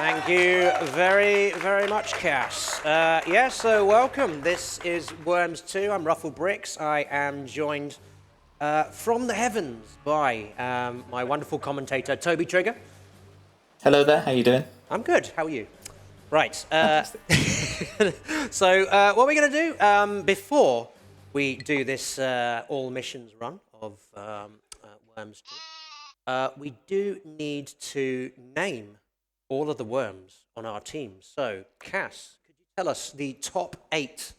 Thank you very, very much, Cass. So welcome. This is Worms 2. I'm RuffledBricks. I am joined from the heavens by my wonderful commentator, Toby Trigger. Hello there, how you doing? I'm good. How are you? Right. So what we're going to do before we do this all missions run of Worms 2, we do need to name all of the worms on our team. So, Cass, could you tell us the top 8?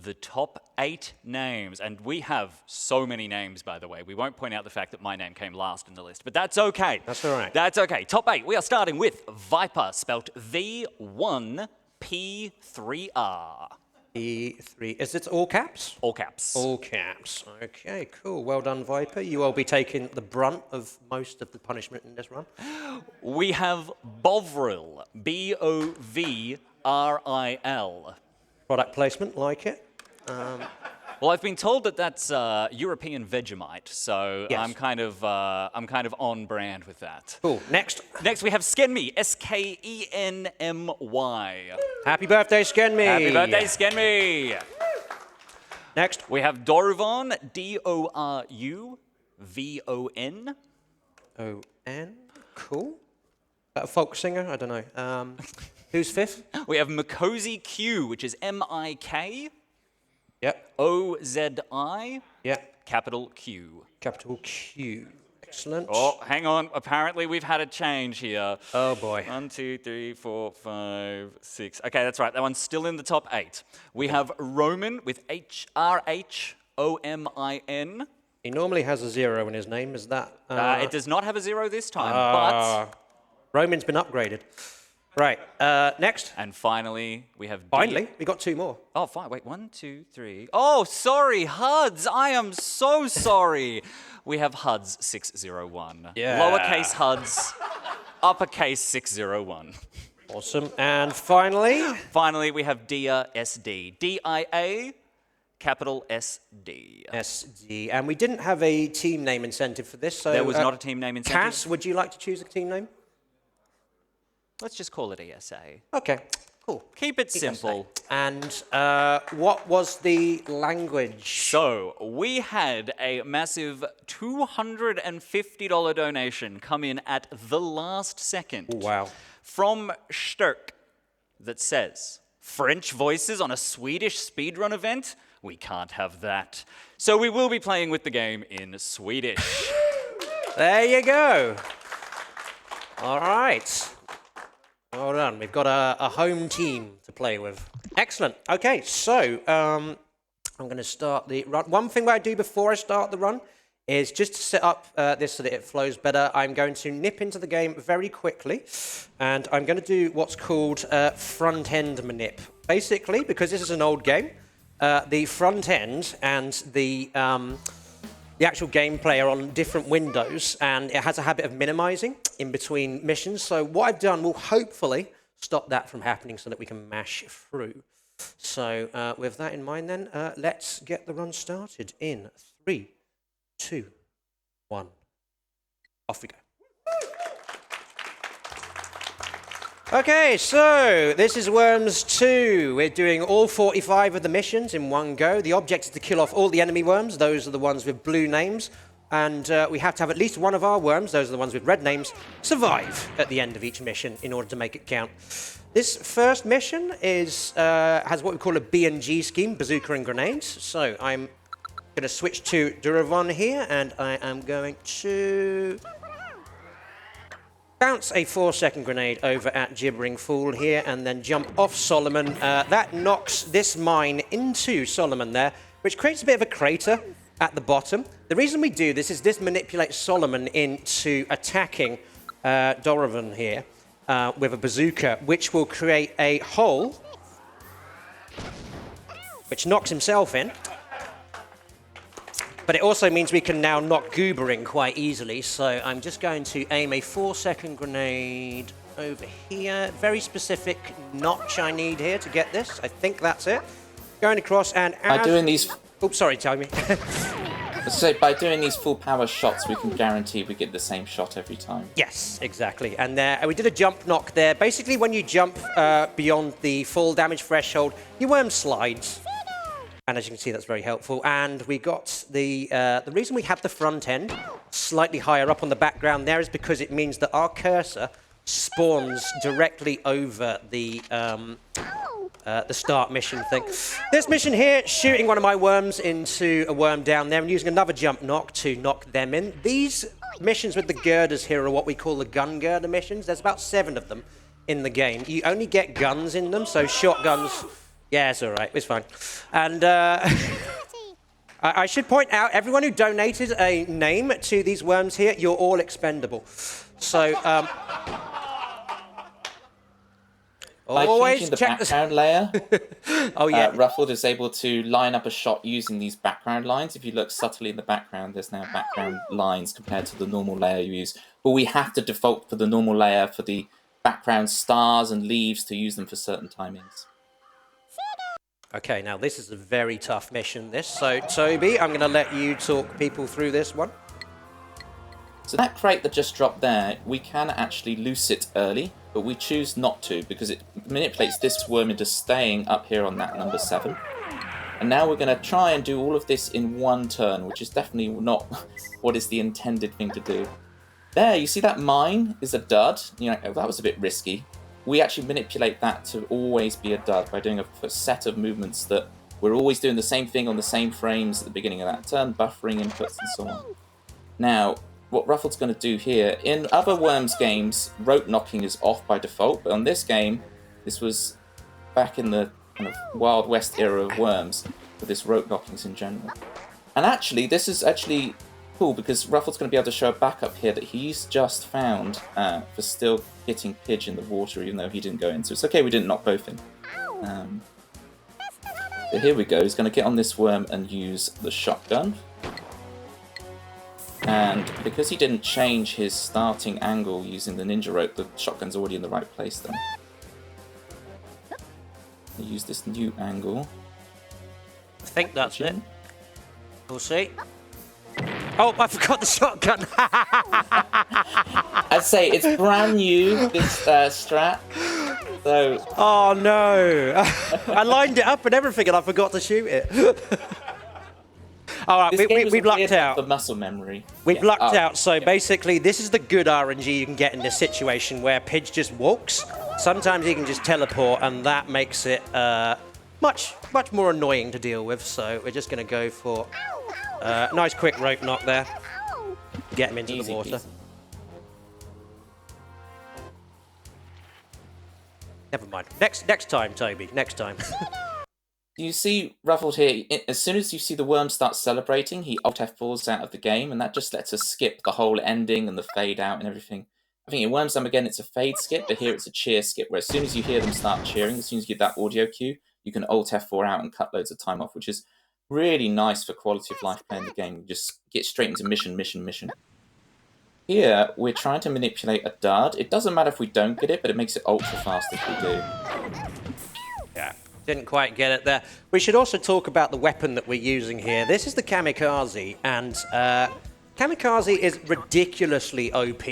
The top 8 names, and we have so many names, by the way. We won't point out the fact that my name came last in the list, but that's okay. That's all right. That's okay. Top 8, we are starting with Viper, spelt V1P3R. E3. Is it all caps? All caps. All caps. Okay, cool. Well done, Viper. You will be taking the brunt of most of the punishment in this run. We have Bovril, B-O-V-R-I-L. Product placement, like it. Well, I've been told that that's European Vegemite, so Yes. I'm kind of on brand with that. Cool. Next. Next, we have Skenmy, S-K-E-N-M-Y. Happy birthday, Skenmy. Happy birthday, Skenmy. Next. We have Doruvon, D-O-R-U-V-O-N. O-N. Cool. A folk singer? I don't know. Who's fifth? We have Mikosi Q, which is M-I-K. Yep. O-Z-I. Yep. Capital Q. Capital Q. Excellent. Oh, hang on. Apparently, we've had a change here. Oh, boy. 1, 2, 3, 4, 5, 6. Okay, that's right. That one's still in the top 8. We have Roman with H-R-H-O-M-I-N. He normally has a 0 in his name. Is that... It does not have a 0 this time, but... Roman's been upgraded. Right. Next. And finally, we have... Finally? We got 2 more. Oh, fine. Wait, 1, 2, 3. Oh, sorry, HUDs. I am so sorry. We have HUDs 601. Yeah. Lowercase HUDs, uppercase 601. Awesome. And finally? Finally, we have DIA SD. D-I-A, capital S-D. SD. And we didn't have a team name incentive for this, so... There was not a team name incentive. Cass, would you like to choose a team name? Let's just call it ESA. Okay, cool. Keep it simple. And what was the language? So, we had a massive $250 donation come in at the last second. Oh, wow. From Sturk that says, French voices on a Swedish speedrun event? We can't have that. So we will be playing with the game in Swedish. There you go. All right. Well done. We've got a home team to play with. Excellent. Okay, so I'm going to start the run. One thing that I do before I start the run is just to set up this so that it flows better. I'm going to nip into the game very quickly, and I'm going to do what's called front-end manip. Basically, because this is an old game, the front end and the actual gameplay are on different windows, and it has a habit of minimizing in between missions. So what I've done will hopefully stop that from happening so that we can mash through. So with that in mind then, let's get the run started in 3, 2, 1. Off we go. Okay, so this is Worms 2. We're doing all 45 of the missions in one go. The object is to kill off all the enemy worms. Those are the ones with blue names. And we have to have at least one of our worms, those are the ones with red names, survive at the end of each mission in order to make it count. This first mission has what we call a B&G scheme, bazooka and grenades. So I'm going to switch to Doruvon here, and I am going to bounce a 4-second grenade over at Gibbering Fool here, and then jump off Solomon. That knocks this mine into Solomon there, which creates a bit of a crater at the bottom. The reason we do this is this manipulates Solomon into attacking Doruvon here with a bazooka, which will create a hole, which knocks himself in. But it also means we can now knock Goobering quite easily, so I'm just going to aim a 4-second grenade over here. Very specific notch I need here to get this. I think that's it. Going across and... By doing these... Oops, sorry, tell me. So by doing these full power shots, we can guarantee we get the same shot every time. Yes, exactly. And we did a jump knock there. Basically, when you jump beyond the full damage threshold, your worm slides. And as you can see, that's very helpful. And we got the reason we have the front end slightly higher up on the background there is because it means that our cursor spawns directly over the start mission thing. This mission here, shooting one of my worms into a worm down there and using another jump knock to knock them in. These missions with the girders here are what we call the gun girder missions. There's about 7 of them in the game. You only get guns in them, so shotguns. Yeah, it's all right. It's fine. And I should point out, everyone who donated a name to these worms here, you're all expendable. So, by changing the background layer, oh, yeah. Ruffled is able to line up a shot using these background lines. If you look subtly in the background, there's now background lines compared to the normal layer you use. But we have to default for the normal layer for the background stars and leaves to use them for certain timings. Okay, now this is a very tough mission, So, Toby, I'm going to let you talk people through this one. So that crate that just dropped there, we can actually loose it early, but we choose not to because it manipulates this worm into staying up here on that number 7. And now we're going to try and do all of this in one turn, which is definitely not what is the intended thing to do. There, you see that mine is a dud. You know, that was a bit risky. We actually manipulate that to always be a dud by doing a set of movements that we're always doing the same thing on the same frames at the beginning of that turn, buffering inputs and so on. Now, what Ruffled's going to do here, in other Worms games, rope knocking is off by default, but on this game, this was back in the kind of Wild West era of Worms, with this rope knockings in general. And actually, this is actually cool because Ruffled's going to be able to show a backup here that he's just found for still hitting Pidge in the water, even though he didn't go in. So it's okay we didn't knock both in. So here we go. He's going to get on this worm and use the shotgun. And because he didn't change his starting angle using the ninja rope, the shotgun's already in the right place then. I'll use this new angle. I think that's it. We'll see. Oh, I forgot the shotgun. I'd say it's brand new, this strat. So. Oh no! I lined it up and everything, and I forgot to shoot it. All right, we've lucked out. The muscle memory. We've lucked out. So basically, this is the good RNG you can get in this situation where Pidge just walks. Sometimes he can just teleport, and that makes it much more annoying to deal with. So we're just going to go for nice quick rope knock there. Get him into the water. Easy. Never mind. Next time, Toby. Next time. You see Ruffled here, as soon as you see the worm start celebrating, he Alt F4s out of the game, and that just lets us skip the whole ending and the fade out and everything. I think in Worms again it's a fade skip, but here it's a cheer skip, where as soon as you hear them start cheering, as soon as you get that audio cue, you can Alt F4 out and cut loads of time off, which is really nice for quality of life playing the game. You just get straight into mission. Here, we're trying to manipulate a dud. It doesn't matter if we don't get it, but it makes it ultra fast if we do. Yeah. Didn't quite get it there. We should also talk about the weapon that we're using here. This is the Kamikaze, and Kamikaze is ridiculously OP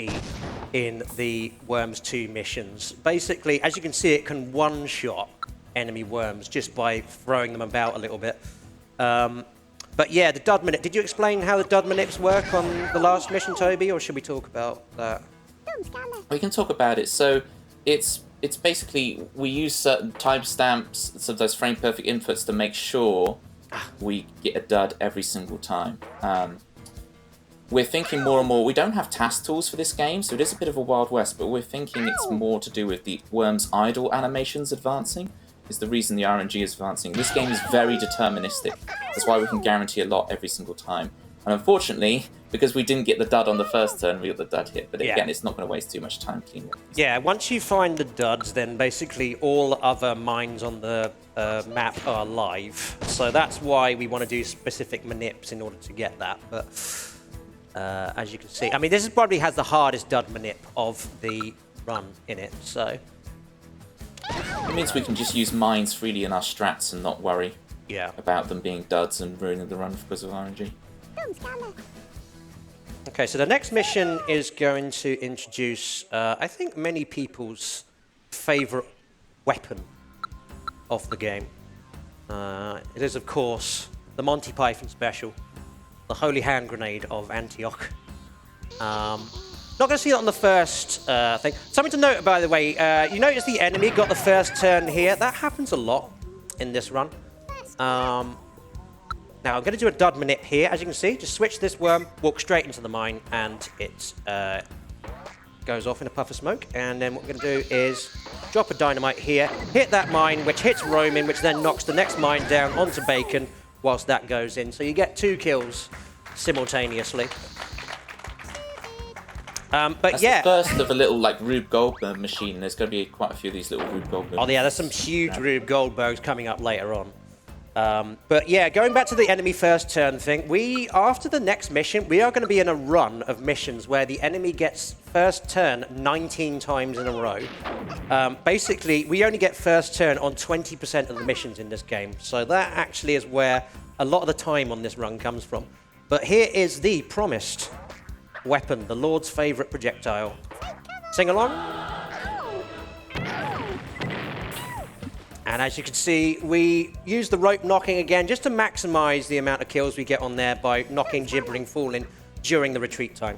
in the Worms 2 missions. Basically, as you can see, it can one-shot enemy worms just by throwing them about a little bit. But yeah, the dud manip. Did you explain how the dud manips work on the last mission, Toby, or should we talk about that? We can talk about it. So it's basically, we use certain timestamps, so those frame perfect inputs to make sure we get a dud every single time. We're thinking more and more, we don't have task tools for this game, so it is a bit of a Wild West, but we're thinking it's more to do with the worm's idle animations advancing, is the reason the RNG is advancing. This game is very deterministic. That's why we can guarantee a lot every single time. And unfortunately, because we didn't get the dud on the first turn, we got the dud hit. But again, it's not going to waste too much time cleaning up. Yeah, once you find the duds, then basically all other mines on the map are live. So that's why we want to do specific manips in order to get that. But as you can see, I mean, this probably has the hardest dud manip of the run in it. So it means we can just use mines freely in our strats and not worry about them being duds and ruining the run because of RNG. Okay, so the next mission is going to introduce, I think, many people's favorite weapon of the game. It is, of course, the Monty Python special, the Holy Hand Grenade of Antioch. Not going to see that on the first thing. Something to note, by the way, you notice the enemy got the first turn here. That happens a lot in this run. Now, I'm going to do a dud manip here. As you can see, just switch this worm, walk straight into the mine, and it goes off in a puff of smoke. And then what we're going to do is drop a dynamite here, hit that mine, which hits Roman, which then knocks the next mine down onto Bacon whilst that goes in. So you get 2 kills simultaneously. But That's yeah. the first of a little like Rube Goldberg machine. There's going to be quite a few of these little Rube Goldberg. Oh yeah, there's some huge Rube Goldbergs coming up later on. But yeah, going back to the enemy first turn thing, after the next mission, we are going to be in a run of missions where the enemy gets first turn 19 times in a row. Basically, we only get first turn on 20% of the missions in this game. So that actually is where a lot of the time on this run comes from. But here is the promised weapon, the Lord's favorite projectile. Sing along. And as you can see, we use the rope knocking again just to maximize the amount of kills we get on there by knocking, gibbering, falling during the retreat time.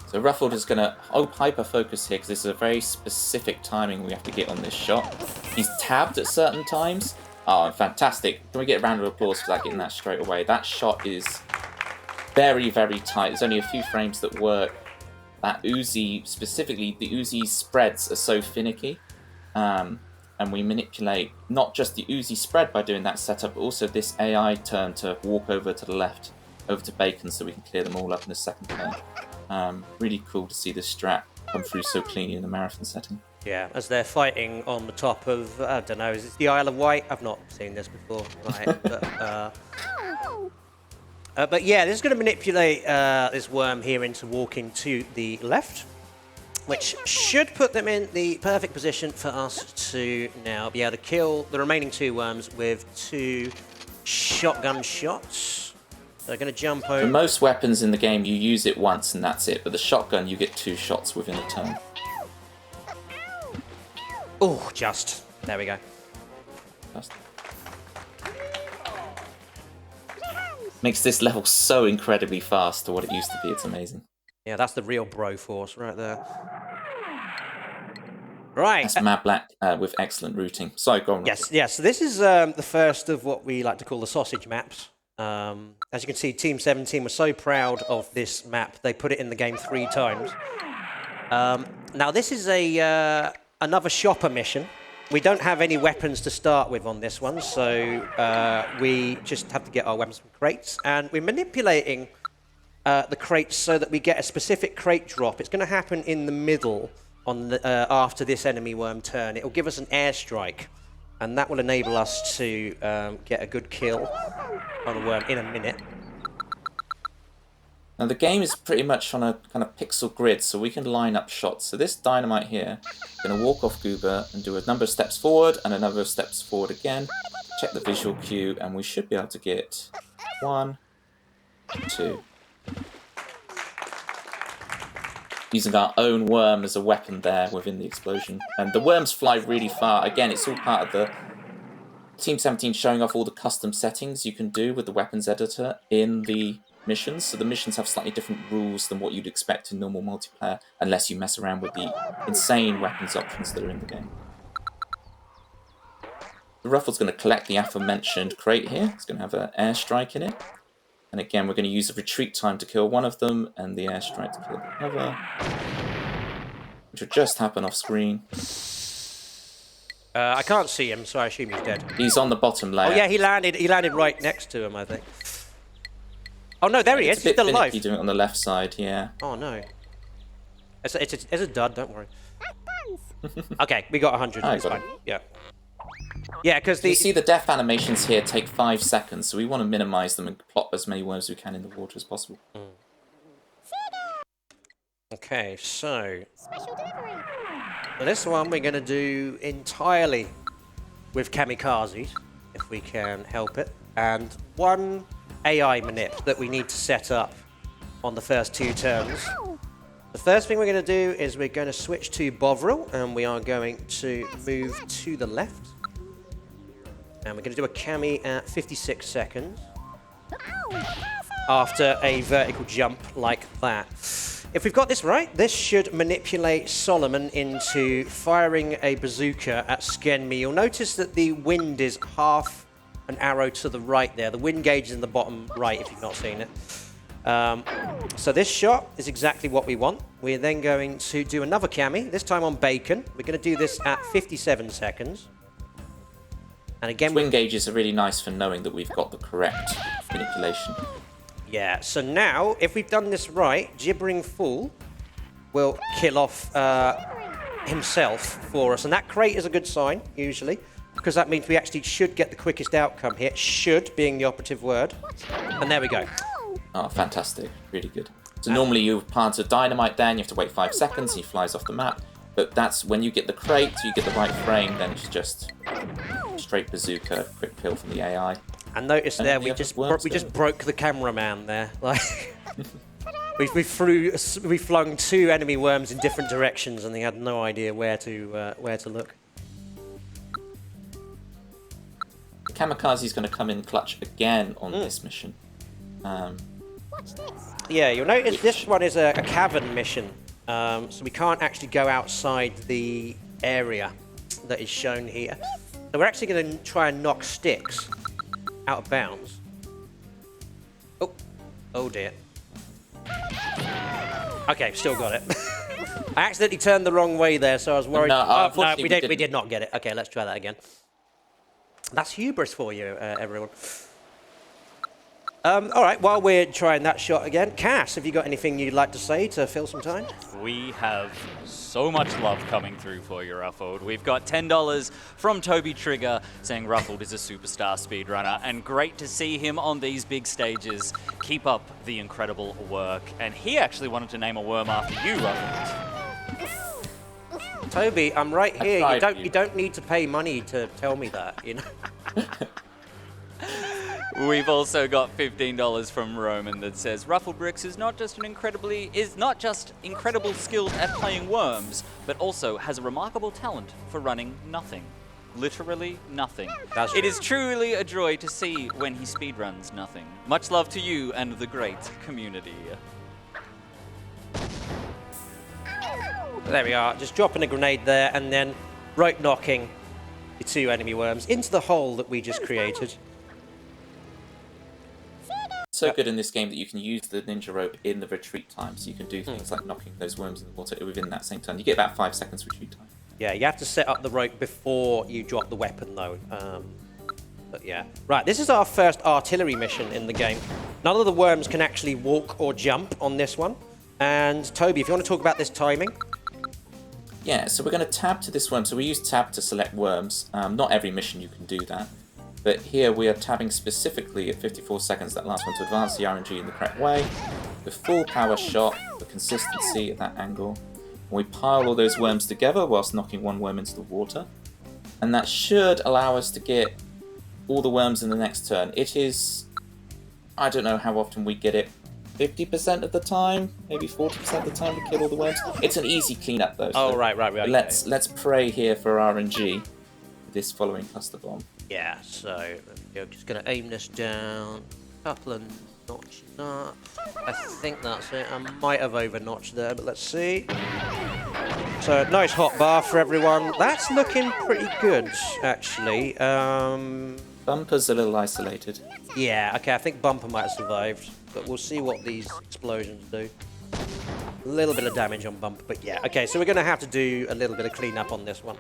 So Ruffled is going to hyper-focus here because this is a very specific timing we have to get on this shot. He's tabbed at certain times. Oh, fantastic. Can we get a round of applause for that, getting that straight away? That shot is very, very tight. There's only a few frames that work. That Uzi, specifically, the Uzi spreads are so finicky. And we manipulate not just the Uzi spread by doing that setup, but also this AI turn to walk over to the left, over to Bacon, so we can clear them all up in the second turn. Really cool to see this strat come through so cleanly in the marathon setting. Yeah, as they're fighting on the top of, I don't know, is it the Isle of Wight? I've not seen this before. Right, but yeah, this is going to manipulate this worm here into walking to the left, which should put them in the perfect position for us to now be able to kill the remaining 2 worms with 2 shotgun shots. They're going to jump over. For most weapons in the game, you use it once and that's it, but the shotgun, you get 2 shots within a turn. Oh, just. There we go. Just. Makes this level so incredibly fast to what it used to be. It's amazing. Yeah, that's the real bro force right there. Right. That's Mad Black with excellent routing. Sorry, go on. Yes, yes. So this is the first of what we like to call the sausage maps. As you can see, Team 17 was so proud of this map, they put it in the game 3 times. Now, this is another shopper mission. We don't have any weapons to start with on this one, so we just have to get our weapons from crates. And we're manipulating the crates so that we get a specific crate drop. It's going to happen in the middle on the, after this enemy worm turn. It will give us an airstrike, and that will enable us to get a good kill on the worm in a minute. Now the game is pretty much on a kind of pixel grid, so we can line up shots. So this dynamite here is going to walk off Goober and do a number of steps forward and a number of steps forward again. Check the visual cue, and we should be able to get 1, 2. Using our own worm as a weapon there within the explosion. And the worms fly really far. Again, it's all part of the Team 17 showing off all the custom settings you can do with the weapons editor in the missions. So the missions have slightly different rules than what you'd expect in normal multiplayer, unless you mess around with the insane weapons options that are in the game. The Ruffled's going to collect the aforementioned crate here. It's going to have an airstrike in it. And again, we're going to use the retreat time to kill one of them and the airstrike to kill the other, which will just happen off screen. I can't see him, so I assume he's dead. He's on the bottom layer. Oh yeah, he landed right next to him, I think. Oh no, there he is. He's still alive. He's doing it on the left side, yeah. Oh no. It's a dud, don't worry. Okay, we got 100. That's fine. Yeah. Yeah, because you see the death animations here take 5 seconds, so we want to minimize them and plot as many worms as we can in the water as possible. Okay, so this one we're going to do entirely with kamikazes, if we can help it, and one AI manip that we need to set up on the first 2 turns. The first thing we're going to do is we're going to switch to Bovril, and we are going to move to the left. And we're going to do a cami at 56 seconds after a vertical jump like that. If we've got this right, this should manipulate Solomon into firing a bazooka at Skenme. You'll notice that the wind is half an arrow to the right there. The wind gauge is in the bottom right if you've not seen it. So this shot is exactly what we want. We're then going to do another cami, this time on Bacon. We're going to do this at 57 seconds. And again, Wind gauges are really nice for knowing that we've got the correct manipulation. yeah, so now, if we've done this right, Gibbering Fool will kill off himself for us. And that crate is a good sign, usually, because that means we actually should get the quickest outcome here. Should being the operative word. And there we go. Oh, fantastic. Really good. So normally you plant a dynamite down, you have to wait 5 seconds, he flies off the map. But that's when you get the crate, you get the right frame, then it's just straight bazooka, quick kill from the AI. And notice And there, we we have just worms broke the cameraman there. Like, we flung 2 enemy worms in different directions, and they had no idea where to look. The kamikaze's going to come in clutch again on this mission. Yeah, you'll notice this one is a cavern mission, so we can't actually go outside the area that is shown here. So we're actually going to try and knock sticks out of bounds. Oh dear. Okay, still got it. I accidentally turned the wrong way there, so I was worried. No, no, unfortunately we did not get it. Okay, let's try that again. That's hubris for you, everyone. All right, while we're trying that shot again, Cass, have you got anything you'd like to say to fill some time? We have so much love coming through for you, Ruffled. We've got $10 from Toby Trigger saying Ruffled is a superstar speedrunner, and great to see him on these big stages. Keep up the incredible work. And he actually wanted to name a worm after you, Ruffled. Toby, I'm right here. tried You don't need to pay money to tell me that, you know. We've also got $15 from Roman that says RuffledBricks is not just incredible skilled at playing worms, but also has a remarkable talent for running nothing. Literally nothing. It is truly a joy to see when he speedruns nothing. Much love to you and the great community. There we are, just dropping a grenade there and then rope knocking the 2 enemy worms into the hole that we just created. So good in this game that you can use the ninja rope in the retreat time, so you can do things like knocking those worms in the water within that same turn. You get about 5 seconds retreat time. Yeah, you have to set up the rope before you drop the weapon though. But yeah. Right, this is our first artillery mission in the game. None of the worms can actually walk or jump on this one. And Toby, if you want to talk about this timing. Yeah, so we're going to tab to this worm. So we use tab to select worms. Not every mission you can do that. But here we are tabbing specifically at 54 seconds, that last one, to advance the RNG in the correct way. The full power shot, the consistency at that angle. And we pile all those worms together whilst knocking one worm into the water. And that should allow us to get all the worms in the next turn. It is, I don't know how often we get it, 50% of the time, maybe 40% of the time we kill all the worms. It's an easy cleanup though. Oh, so right. Let's pray here for RNG this following cluster bomb. Yeah, so we're just going to aim this down, a couple of notches up. I think that's it. I might have over-notched there, but let's see. So, nice hot bar for everyone. That's looking pretty good, actually. Bumper's a little isolated. Yeah, okay, I think Bumper might have survived, but we'll see what these explosions do. A little bit of damage on Bumper, but yeah. Okay, so we're going to have to do a little bit of cleanup on this one.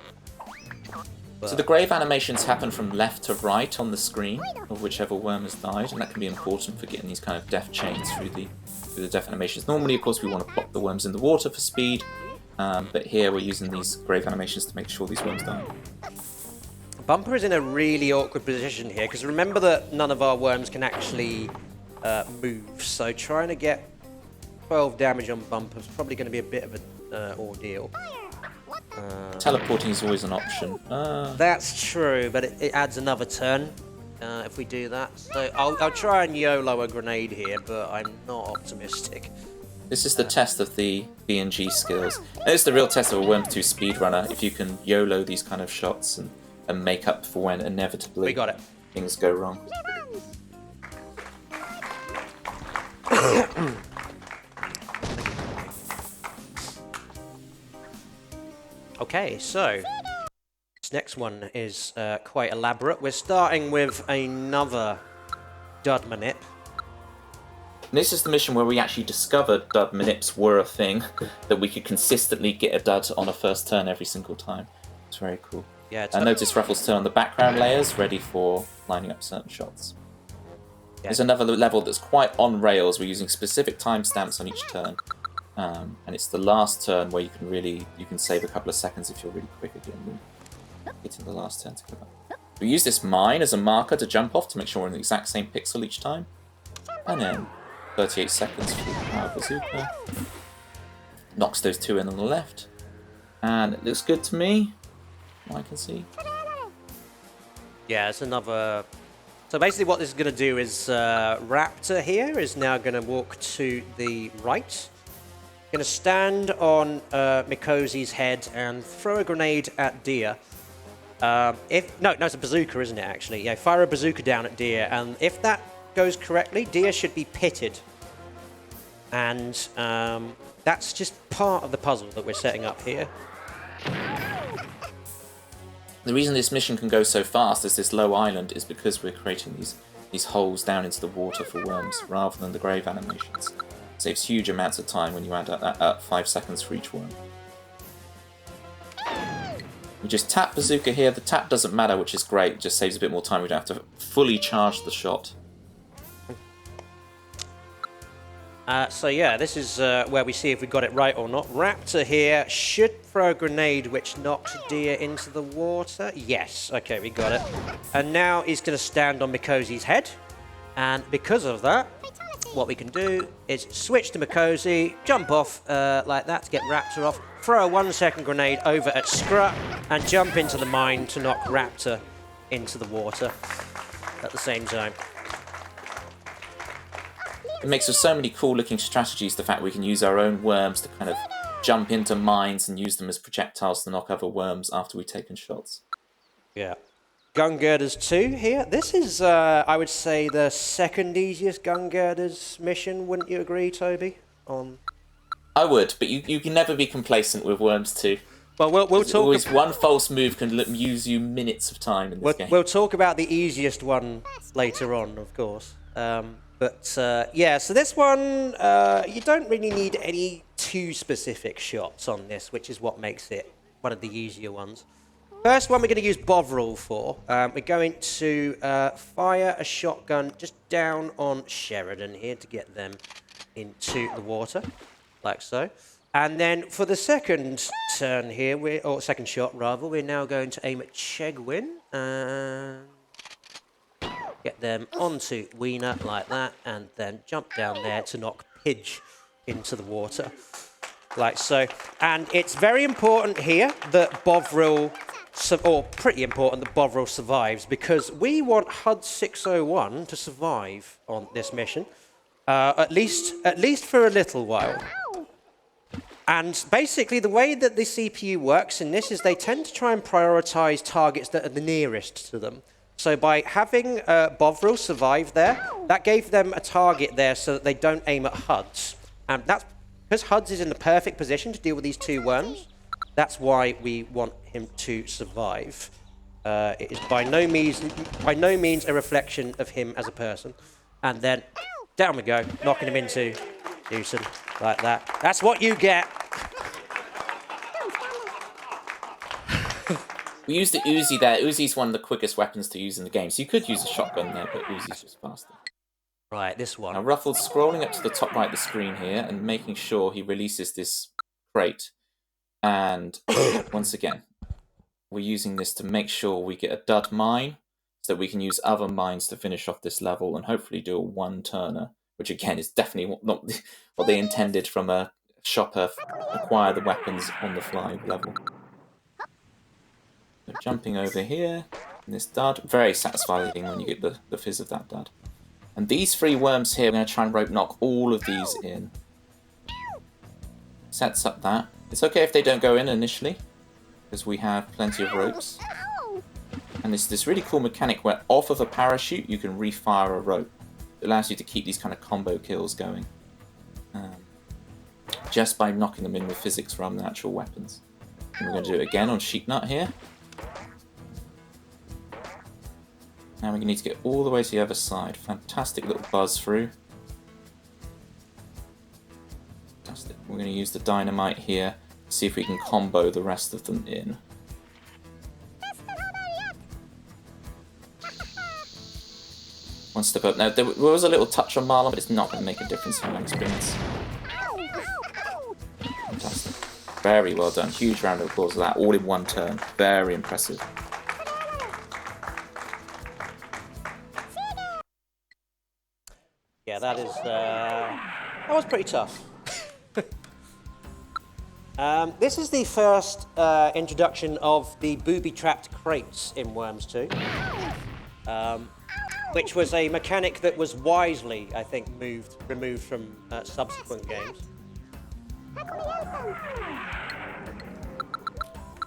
So the grave animations happen from left to right on the screen of whichever worm has died, and that can be important for getting these kind of death chains through the death animations. Normally, of course, we want to plop the worms in the water for speed, but here we're using these grave animations to make sure these worms die. Bumper is in a really awkward position here, because remember that none of our worms can actually move, so trying to get 12 damage on Bumper is probably going to be a bit of an ordeal. Teleporting is always an option. That's true, but it adds another turn if we do that. So I'll try and YOLO a grenade here, but I'm not optimistic. This is the test of the BNG skills. And it's the real test of a Worms 2 speedrunner, if you can YOLO these kind of shots and make up for when inevitably We got it. things go wrong. Okay, so this next one is quite elaborate. We're starting with another dud manip. And this is the mission where we actually discovered dud manips were a thing, that we could consistently get a dud on a first turn every single time. It's very cool. Yeah, I noticed Ruffles turn on the background layers, ready for lining up certain shots. Yeah. There's another level that's quite on rails. We're using specific timestamps on each turn. And it's the last turn where you can save a couple of seconds if you're really quick again. Hitting the last turn together. We use this mine as a marker to jump off to make sure we're in the exact same pixel each time. And then 38 seconds for the power bazooka. Knocks those two in on the left. And it looks good to me. I can see. Yeah, it's another... So basically what this is going to do is Raptor here is now going to walk to the right. Going to stand on Mikozi's head and throw a grenade at Dia. No, it's a bazooka, isn't it, actually? Yeah, fire a bazooka down at Dia, and if that goes correctly, Dia should be pitted. And that's just part of the puzzle that we're setting up here. The reason this mission can go so fast as this low island is because we're creating these holes down into the water for worms, rather than the grave animations. It saves huge amounts of time when you add up 5 seconds for each worm. We just tap bazooka here. The tap doesn't matter, which is great. It just saves a bit more time. We don't have to fully charge the shot. So yeah, this is where we see if we got it right or not. Raptor here should throw a grenade which knocks Dia into the water. Yes, okay, we got it. And now he's going to stand on Mikozi's head. And because of that, what we can do is switch to Mikozi, jump off like that to get Raptor off, throw a 1-second grenade over at Scrut, and jump into the mine to knock Raptor into the water at the same time. It makes for so many cool looking strategies, the fact we can use our own worms to kind of jump into mines and use them as projectiles to knock other worms after we've taken shots. Yeah. Gun Girders 2 here. This is, I would say, the second easiest Gun Girders mission, wouldn't you agree, Toby? I would, but you can never be complacent with Worms 2. Well, we'll talk... Always one false move can use you minutes of time in this game. We'll talk about the easiest one later on, of course. Yeah, so this one, you don't really need any too specific shots on this, which is what makes it one of the easier ones. First one we're going to use Bovril for. We're going to fire a shotgun just down on Sheridan here to get them into the water, like so. And then for the second turn here, or second shot rather, we're now going to aim at Chegwin and get them onto Wiener like that, and then jump down there to knock Pidge into the water, like so. And it's very important here that Bovril, or pretty important that Bovril survives, because we want HUD 601 to survive on this mission, at least for a little while. And basically the way that the CPU works in this is they tend to try and prioritize targets that are the nearest to them. So by having Bovril survive there, that gave them a target there so that they don't aim at HUDs. And that's because HUDs is in the perfect position to deal with these two worms. That's why we want him to survive. It is by no means a reflection of him as a person. And then down we go, knocking him into Newson like that. That's what you get. We used the Uzi there. Uzi's one of the quickest weapons to use in the game, so you could use a shotgun there, but Uzi's just faster. Right, this one. Now Ruffled's scrolling up to the top right of the screen here and making sure he releases this crate. And once again, we're using this to make sure we get a dud mine, so that we can use other mines to finish off this level and hopefully do a one-turner, which again is definitely not what they intended from a shopper acquire the weapons on the fly level. So jumping over here, and this dud, very satisfying when you get the fizz of that dud. And these 3 worms here, we're going to try and rope knock all of these in. Sets up that. It's okay if they don't go in initially, because we have plenty of ropes. And it's this really cool mechanic where off of a parachute you can refire a rope. It allows you to keep these kind of combo kills going. Just by knocking them in with physics rather than actual weapons. And we're going to do it again on Sheepnut here. Now we need to get all the way to the other side. Fantastic little buzz through. Fantastic. We're going to use the dynamite here. See if we can combo the rest of them in. One step up. Now there was a little touch on Marlon, but it's not going to make a difference in my experience. Fantastic. Very well done. Huge round of applause for that. All in one turn. Very impressive. Yeah, that was pretty tough. This is the first introduction of the booby-trapped crates in Worms 2, which was a mechanic that was wisely, I think, removed from subsequent games.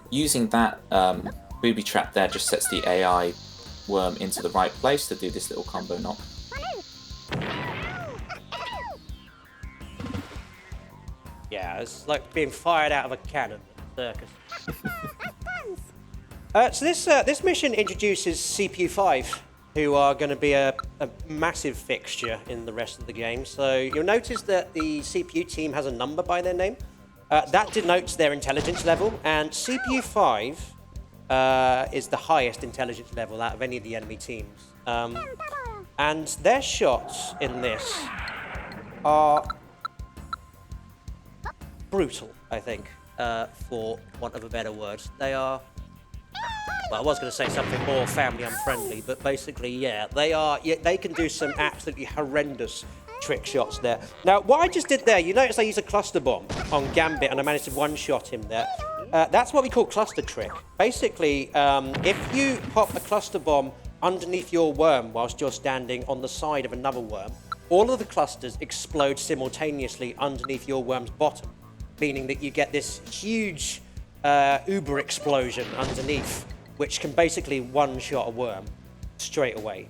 Using that booby trap there just sets the AI worm into the right place to do this little combo knock. Yeah, it's like being fired out of a cannon at a circus. So this mission introduces CPU 5, who are going to be a massive fixture in the rest of the game. So you'll notice that the CPU team has a number by their name. That denotes their intelligence level, and CPU 5 is the highest intelligence level out of any of the enemy teams. And their shots in this are brutal, I think, for want of a better word. They are... Well, I was going to say something more family unfriendly, but basically, yeah, they can do some absolutely horrendous trick shots there. Now, what I just did there, you notice I used a cluster bomb on Gambit and I managed to one-shot him there. That's what we call cluster trick. Basically, if you pop a cluster bomb underneath your worm whilst you're standing on the side of another worm, all of the clusters explode simultaneously underneath your worm's bottom, meaning that you get this huge uber explosion underneath, which can basically one-shot a worm straight away.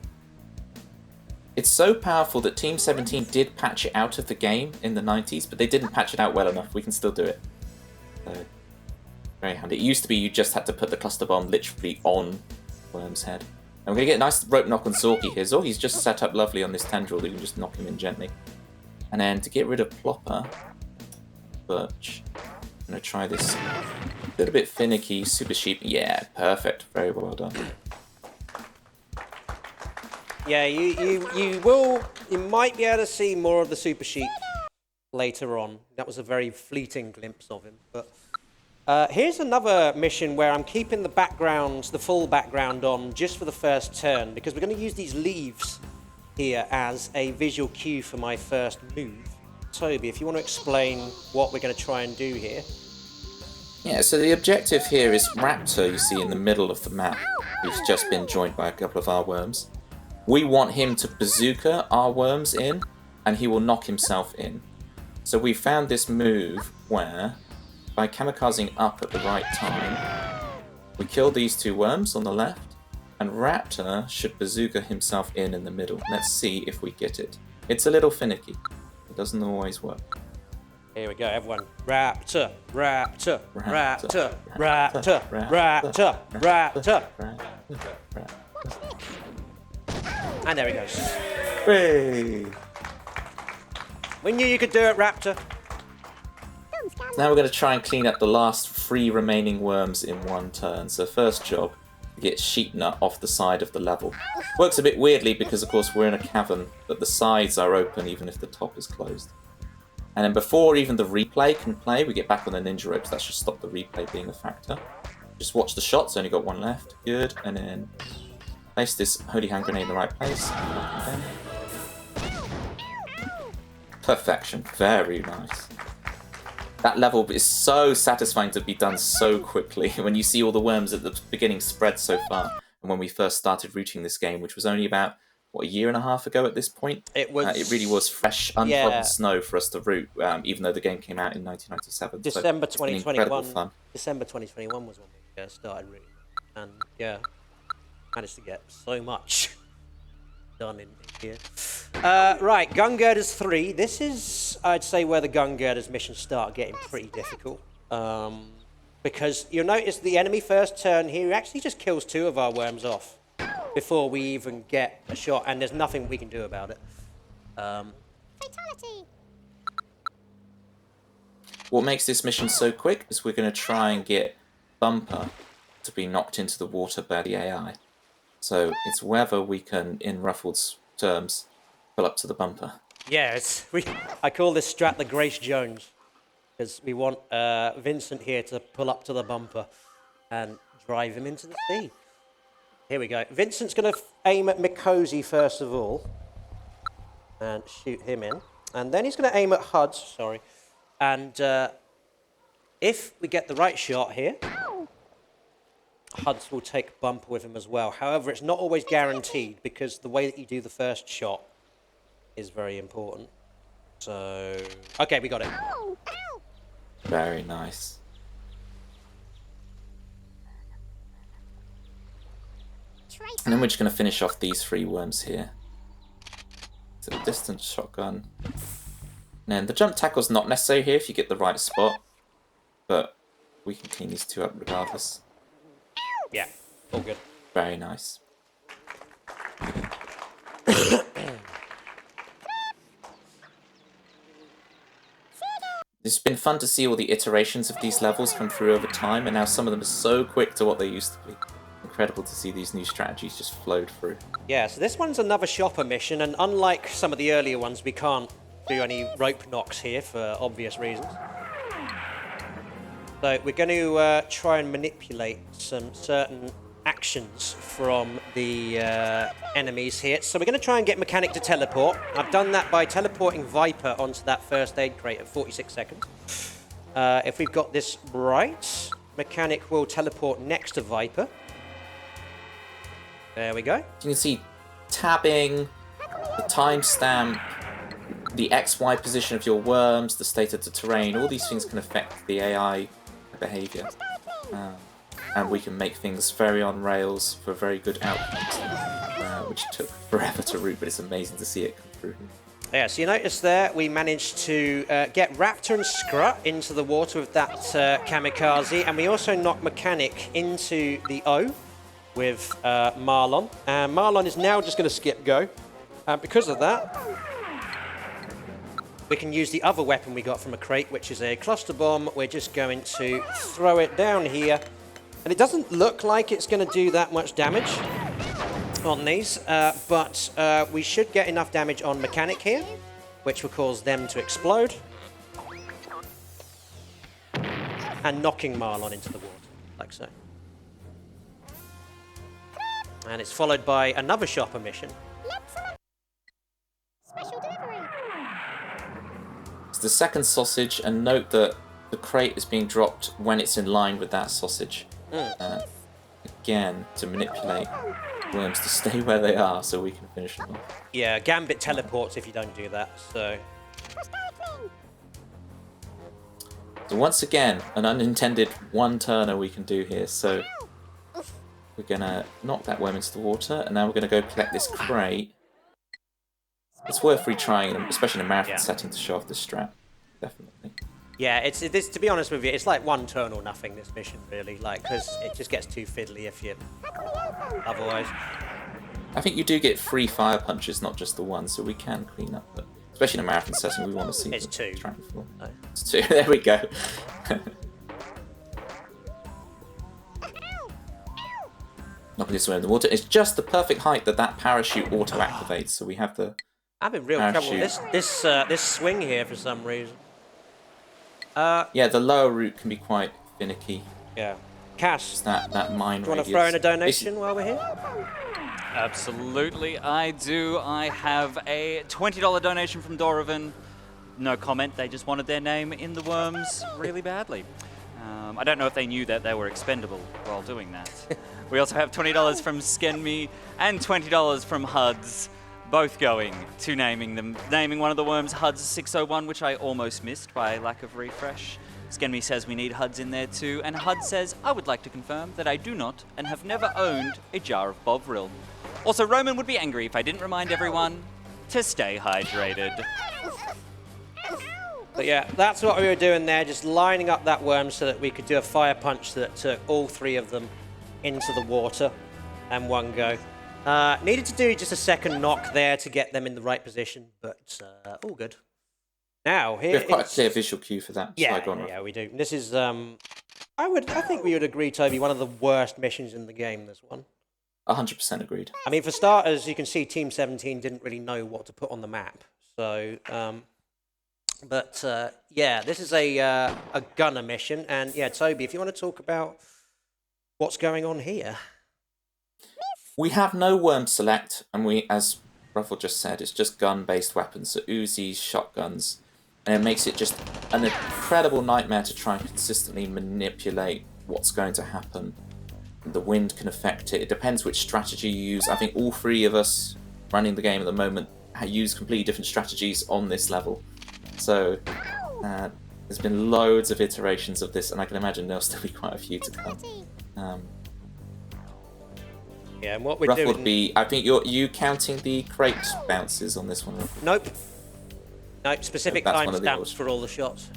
It's so powerful that Team 17 did patch it out of the game in the 90s, but they didn't patch it out well enough. We can still do it. So, very handy. It used to be you just had to put the cluster bomb literally on Worm's head. And we're going to get a nice rope knock on Zorky here. Zorky's just set up lovely on this tendril that you can just knock him in gently. And then to get rid of Plopper, Birch, I'm going to try this a little bit finicky, super sheep. Yeah, perfect. Very well done. Yeah, you might be able to see more of the Super Sheep later on. That was a very fleeting glimpse of him. But here's another mission where I'm keeping the full background on just for the first turn, because we're going to use these leaves here as a visual cue for my first move. Toby, if you want to explain what we're going to try and do here. Yeah, so the objective here is Raptor, you see in the middle of the map, who's just been joined by a couple of our worms. We want him to bazooka our worms in, and he will knock himself in. So we found this move where, by kamikazing up at the right time, we kill these two worms on the left, and Raptor should bazooka himself in the middle. Let's see if we get it. It's a little finicky. It doesn't always work. Here we go, everyone. Raptor, Raptor, Raptor, Raptor, Raptor, Raptor. And there he goes. Hey! We knew you could do it, Raptor. Now we're going to try and clean up the last 3 remaining worms in one turn. So first job, get Sheepnut off the side of the level. Works a bit weirdly because of course we're in a cavern, but the sides are open even if the top is closed. And then before even the replay can play, we get back on the ninja ropes. That should stop the replay being a factor. Just watch the shots, only got one left. Good, and then place this holy hand grenade in the right place. Perfection, very nice. that level is so satisfying to be done so quickly when you see all the worms at the beginning spread so far. And when we first started routing this game, which was only about, what, a year and a half ago at this point? It was. It really was fresh, untrodden snow for us to route, even though the game came out in 1997. December so 2021. Fun. December 2021 was when we started reading, and yeah, managed to get so much done in here. Right, Gun Girders 3. This is, I'd say, where the Gun Girders missions start getting pretty difficult. Because you'll notice the enemy first turn here actually just kills 2 of our worms off before we even get a shot, and there's nothing we can do about it. Fatality. What makes this mission so quick is we're going to try and get Bumper to be knocked into the water by the AI. So it's whether we can, in Ruffled's terms, pull up to the Bumper. Yeah, I call this strat the Grace Jones, because we want Vincent here to pull up to the Bumper and drive him into the sea. Here we go. Vincent's going to aim at Mikosi first of all and shoot him in. And then he's going to aim at Huds, sorry. And if we get the right shot here, Huds will take Bumper with him as well. However, it's not always guaranteed because the way that you do the first shot is very important. So, okay, we got it. Very nice. And then we're just going to finish off these 3 worms here. So distance shotgun. And then the jump tackle's not necessary here if you get the right spot. But we can clean these 2 up regardless. Yeah, all good. Very nice. It's been fun to see all the iterations of these levels come through over time, and now some of them are so quick to what they used to be. Incredible to see these new strategies just flowed through. Yeah, so this one's another shopper mission, and unlike some of the earlier ones, we can't do any rope knocks here for obvious reasons. So we're going to try and manipulate some certain actions from the enemies here. So we're going to try and get Mechanic to teleport. I've done that by teleporting Viper onto that first aid crate at 46 seconds. If we've got this right, Mechanic will teleport next to Viper. There we go. You can see tabbing, the timestamp, the XY position of your worms, the state of the terrain, all these things can affect the AI behavior. And we can make things very on rails for very good outcomes, which took forever to route, but it's amazing to see it come through. Yeah, so you notice there we managed to get Raptor and Scrut into the water with that kamikaze, and we also knocked Mechanic into the O with Marlon. And Marlon is now just going to skip go. And because of that, we can use the other weapon we got from a crate, which is a cluster bomb. We're just going to throw it down here. And it doesn't look like it's going to do that much damage on these, but we should get enough damage on Mechanic here, which will cause them to explode. And knocking Marlon into the water, like so. And it's followed by another shopper mission. Special delivery. It's the second sausage, and note that the crate is being dropped when it's in line with that sausage. Again, to manipulate worms to stay where they are so we can finish them off. Yeah, Gambit teleports if you don't do that, so... So once again, an unintended one-turner we can do here, so... We're going to knock that worm into the water, and now we're going to go collect this crate. It's worth retrying, especially in a marathon setting, to show off this strat. Definitely. Yeah, this. To be honest with you, it's like one turn or nothing, this mission, really. Like, because it just gets too fiddly if you... Otherwise. I think you do get 3 fire punches, not just the one, so we can clean up. But especially in a marathon setting, we want to see... It's 2. No. It's 2. There we go. Knocking this worm in the water. It's just the perfect height that that parachute auto-activates, so we have the... I'm in real trouble with this swing here for some reason. Yeah, the lower route can be quite finicky. Yeah. Cass, Just that mine do you want to throw in a donation while we're here? Absolutely, I do. I have a $20 donation from Doravan. no comment. They just wanted their name in the worms really badly. I don't know if they knew that they were expendable while doing that. We also have $20 from Skenme and $20 from HUDs, both going to naming one of the worms HUDs 601, which I almost missed by lack of refresh. Skenme says we need HUDs in there too, and HUD says, I would like to confirm that I do not and have never owned a jar of Bovril. Also, Roman would be angry if I didn't remind everyone to stay hydrated. But yeah, that's what we were doing there, just lining up that worm so that we could do a fire punch that took all 3 of them into the water and one go. Needed to do just a second knock there to get them in the right position, but all good. Now, here we have quite a clear visual cue for that. Yeah, we do. This is, I think we would agree, Toby, one of the worst missions in the game, this one. 100% agreed. I mean, for starters, you can see Team 17 didn't really know what to put on the map. So, yeah, this is a gunner mission. And yeah, Toby, if you want to talk about what's going on here. We have no worm select, and we, as Ruffle just said, it's just gun-based weapons, so Uzis, shotguns, and it makes it just an incredible nightmare to try and consistently manipulate what's going to happen. The wind can affect it. It depends which strategy you use. I think all 3 of us running the game at the moment use completely different strategies on this level. So there's been loads of iterations of this, and I can imagine there'll still be quite a few to come. Yeah, and what we're Ruffle doing... would be, I think you counting the crate bounces on this one, Ruffle? Nope. Nope, specific That's one of the timestamps others. for all the shots.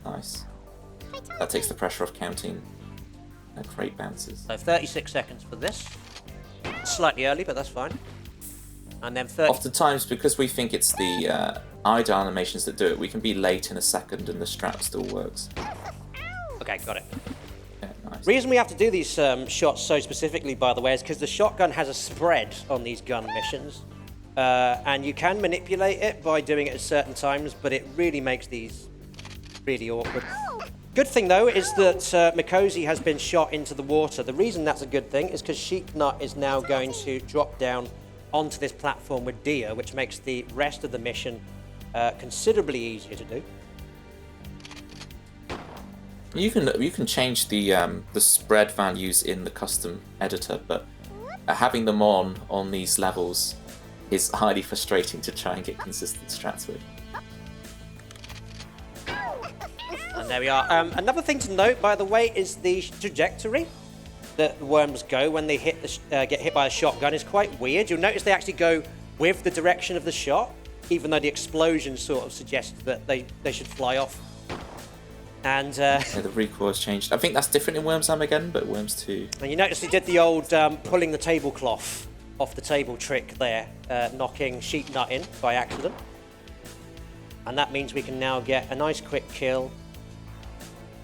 Nice. That takes the pressure off counting crate bounces. So 36 seconds for this. Slightly early, but that's fine. And then 30... Oftentimes, because we think it's the idle animations that do it, we can be late in a second and the strap still works. Okay, got it. Yeah, nice. Reason we have to do these shots so specifically, by the way, is because the shotgun has a spread on these gun missions. And you can manipulate it by doing it at certain times, but it really makes these really awkward. Good thing, though, is that Mikosi has been shot into the water. The reason that's a good thing is because Sheepnut is now going to drop down onto this platform with Dia, which makes the rest of the mission considerably easier to do. You can change the spread values in the custom editor, but having them on these levels is highly frustrating to try and get consistent strats with. And there we are. Another thing to note, by the way, is the trajectory that the worms go when they get hit by a shotgun is quite weird. You'll notice they actually go with the direction of the shot, even though the explosion sort of suggests that they should fly off. And yeah, the recoil has changed. I think that's different in Worms Armageddon, but Worms 2. And you notice he did the old pulling the tablecloth off the table trick there, knocking Sheepnut in by accident. And that means we can now get a nice quick kill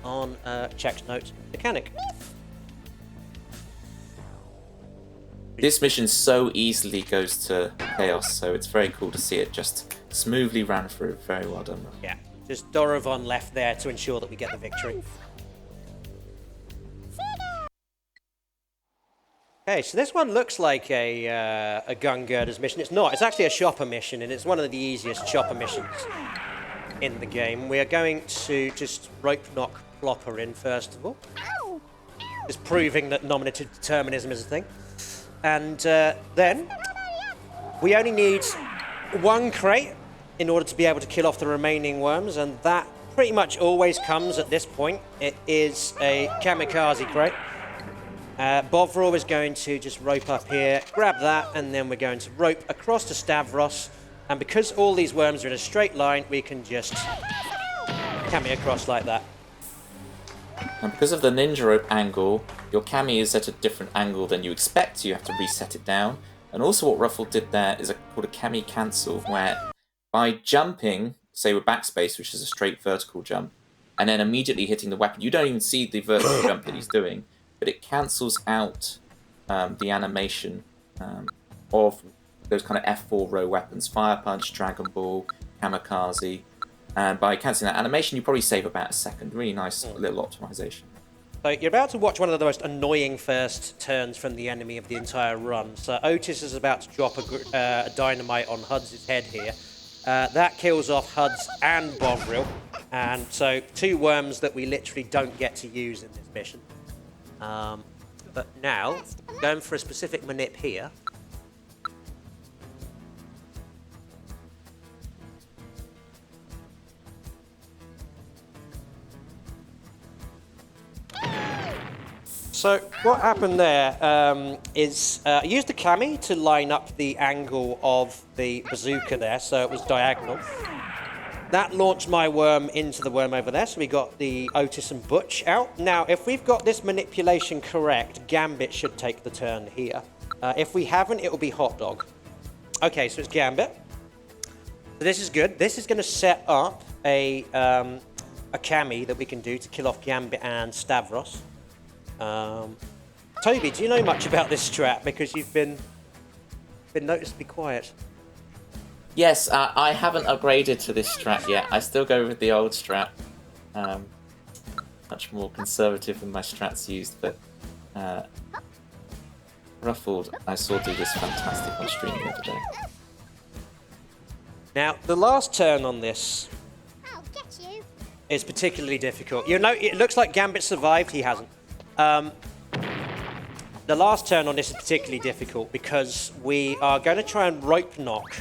on Check's Note Mechanic. This mission so easily goes to chaos, so it's very cool to see it just smoothly ran through. Very well done. Yeah, just Dorovon left there to ensure that we get the victory. Okay, so this one looks like a gun girders mission. It's not. It's actually a shopper mission, and it's one of the easiest shopper missions in the game. We are going to just rope knock Plopper in first of all, just proving that nominative determinism is a thing. And then we only need one crate in order to be able to kill off the remaining worms, and that pretty much always comes at this point. It is a kamikaze crate. Bovril is going to just rope up here, grab that, and then we're going to rope across to Stavros. And because all these worms are in a straight line, we can just cami across like that. And because of the ninja rope angle, your cami is at a different angle than you expect, so you have to reset it down. And also what Ruffle did there is called a cami cancel, where by jumping, say with backspace, which is a straight vertical jump, and then immediately hitting the weapon, you don't even see the vertical jump that he's doing, but it cancels out the animation of those kind of F4 row weapons, Fire Punch, Dragon Ball, Kamikaze. And by cancelling that animation, you probably save about a second. Really nice little optimization. So you're about to watch one of the most annoying first turns from the enemy of the entire run. So Otis is about to drop a dynamite on Hud's head here. That kills off Huds and Bovril. And so 2 worms that we literally don't get to use in this mission. But now, going for a specific manip here. So what happened there is I used the cami to line up the angle of the bazooka there, so it was diagonal. That launched my worm into the worm over there, so we got the Otis and Butch out. Now, if we've got this manipulation correct, Gambit should take the turn here. If we haven't, it will be Hot Dog. Okay, so it's Gambit. So this is good. This is going to set up a cami that we can do to kill off Gambit and Stavros. Toby, do you know much about this strat? Because you've been noticeably quiet. Yes, I haven't upgraded to this strat yet. I still go with the old strat. Much more conservative than my strats used, but Ruffled I saw do this fantastic on stream the other day. Now, the last turn on this I'll get you. is particularly difficult. You know, it looks like Gambit survived, he hasn't. The last turn on this is particularly difficult because we are going to try and rope knock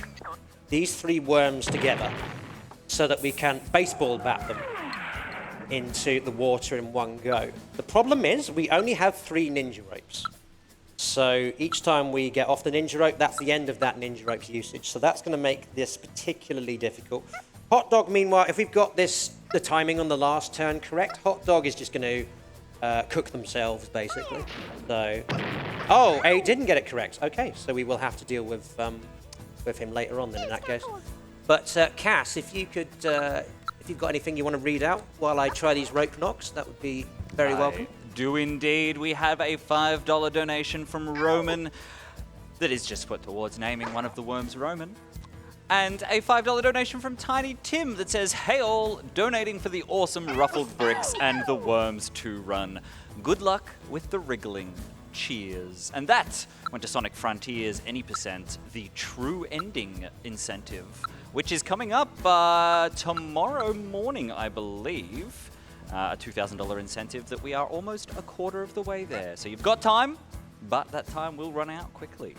these 3 worms together so that we can baseball bat them into the water in one go. The problem is we only have 3 ninja ropes. So each time we get off the ninja rope, that's the end of that ninja rope's usage. So that's going to make this particularly difficult. Hot Dog, meanwhile, if we've got the timing on the last turn correct, Hot Dog is just going to cook themselves, basically. So, oh, he didn't get it correct. Okay, so we will have to deal with him later on then in that case. But Cass, if you could, if you've got anything you want to read out while I try these rope knocks, that would be very welcome. Do indeed. We have a $5 donation from Roman that is just put towards naming one of the worms Roman. And a $5 donation from Tiny Tim that says, "Hey all, donating for the awesome Ruffled Bricks and the Worms 2 run. Good luck with the wriggling. Cheers." And that went to Sonic Frontiers Any Percent, the true ending incentive, which is coming up tomorrow morning, I believe. A $2,000 incentive that we are almost a quarter of the way there. So you've got time, but that time will run out quickly.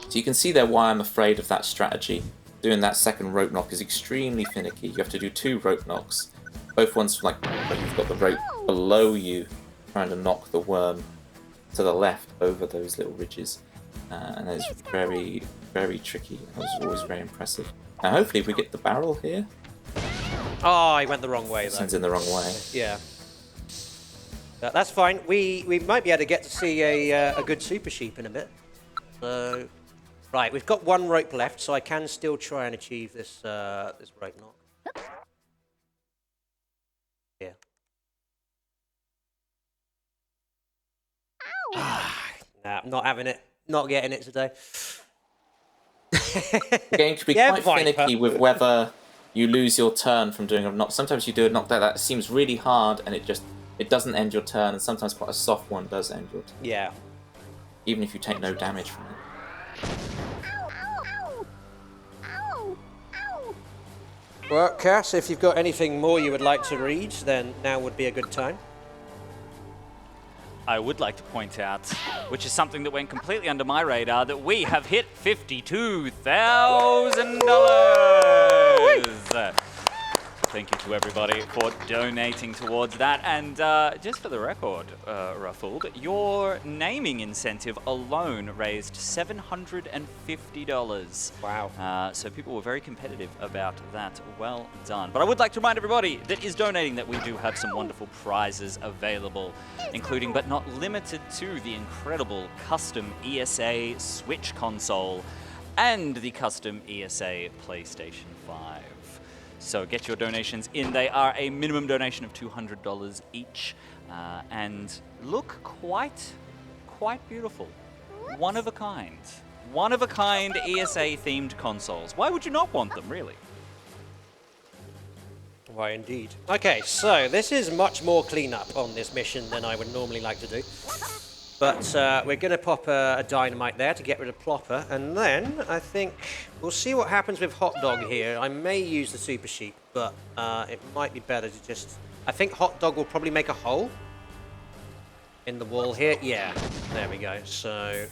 So you can see there why I'm afraid of that strategy. Doing that second rope knock is extremely finicky. You have to do 2 rope knocks. Both ones like you've got the rope below you, trying to knock the worm to the left over those little ridges. And it's very, very tricky. It was always very impressive. Now hopefully we get the barrel here. Oh, he went the wrong way, though. Sends in the wrong way. Yeah. That's fine. We might be able to get to see a good Super Sheep in a bit. So, right, we've got 1 rope left, so I can still try and achieve this this rope knock. Yeah. Nah, I'm not having it. Not getting it today. The game can be Yeah, quite Viper. finicky with whether you lose your turn from doing a knock. Sometimes you do a knock that seems really hard and it doesn't end your turn, and sometimes quite a soft one does end your turn. Yeah. Even if you take no damage from it. Well, Cass, if you've got anything more you would like to read, then now would be a good time. I would like to point out, which is something that went completely under my radar, that we have hit $52,000. Thank you to everybody for donating towards that. And just for the record, Ruffled, your naming incentive alone raised $750. Wow. So people were very competitive about that. Well done. But I would like to remind everybody that is donating that we do have some wonderful prizes available, including but not limited to the incredible custom ESA Switch console and the custom ESA PlayStation 5. So get your donations in. They are a minimum donation of $200 each, and look quite beautiful. One of a kind ESA themed consoles. Why would you not want them, really? Why, indeed. Okay, so this is much more cleanup on this mission than I would normally like to do. But we're going to pop a dynamite there to get rid of Plopper, and then I think we'll see what happens with Hot Dog here. I may use the Super Sheep, but it might be better to just... I think Hot Dog will probably make a hole in the wall here. Yeah, there we go. So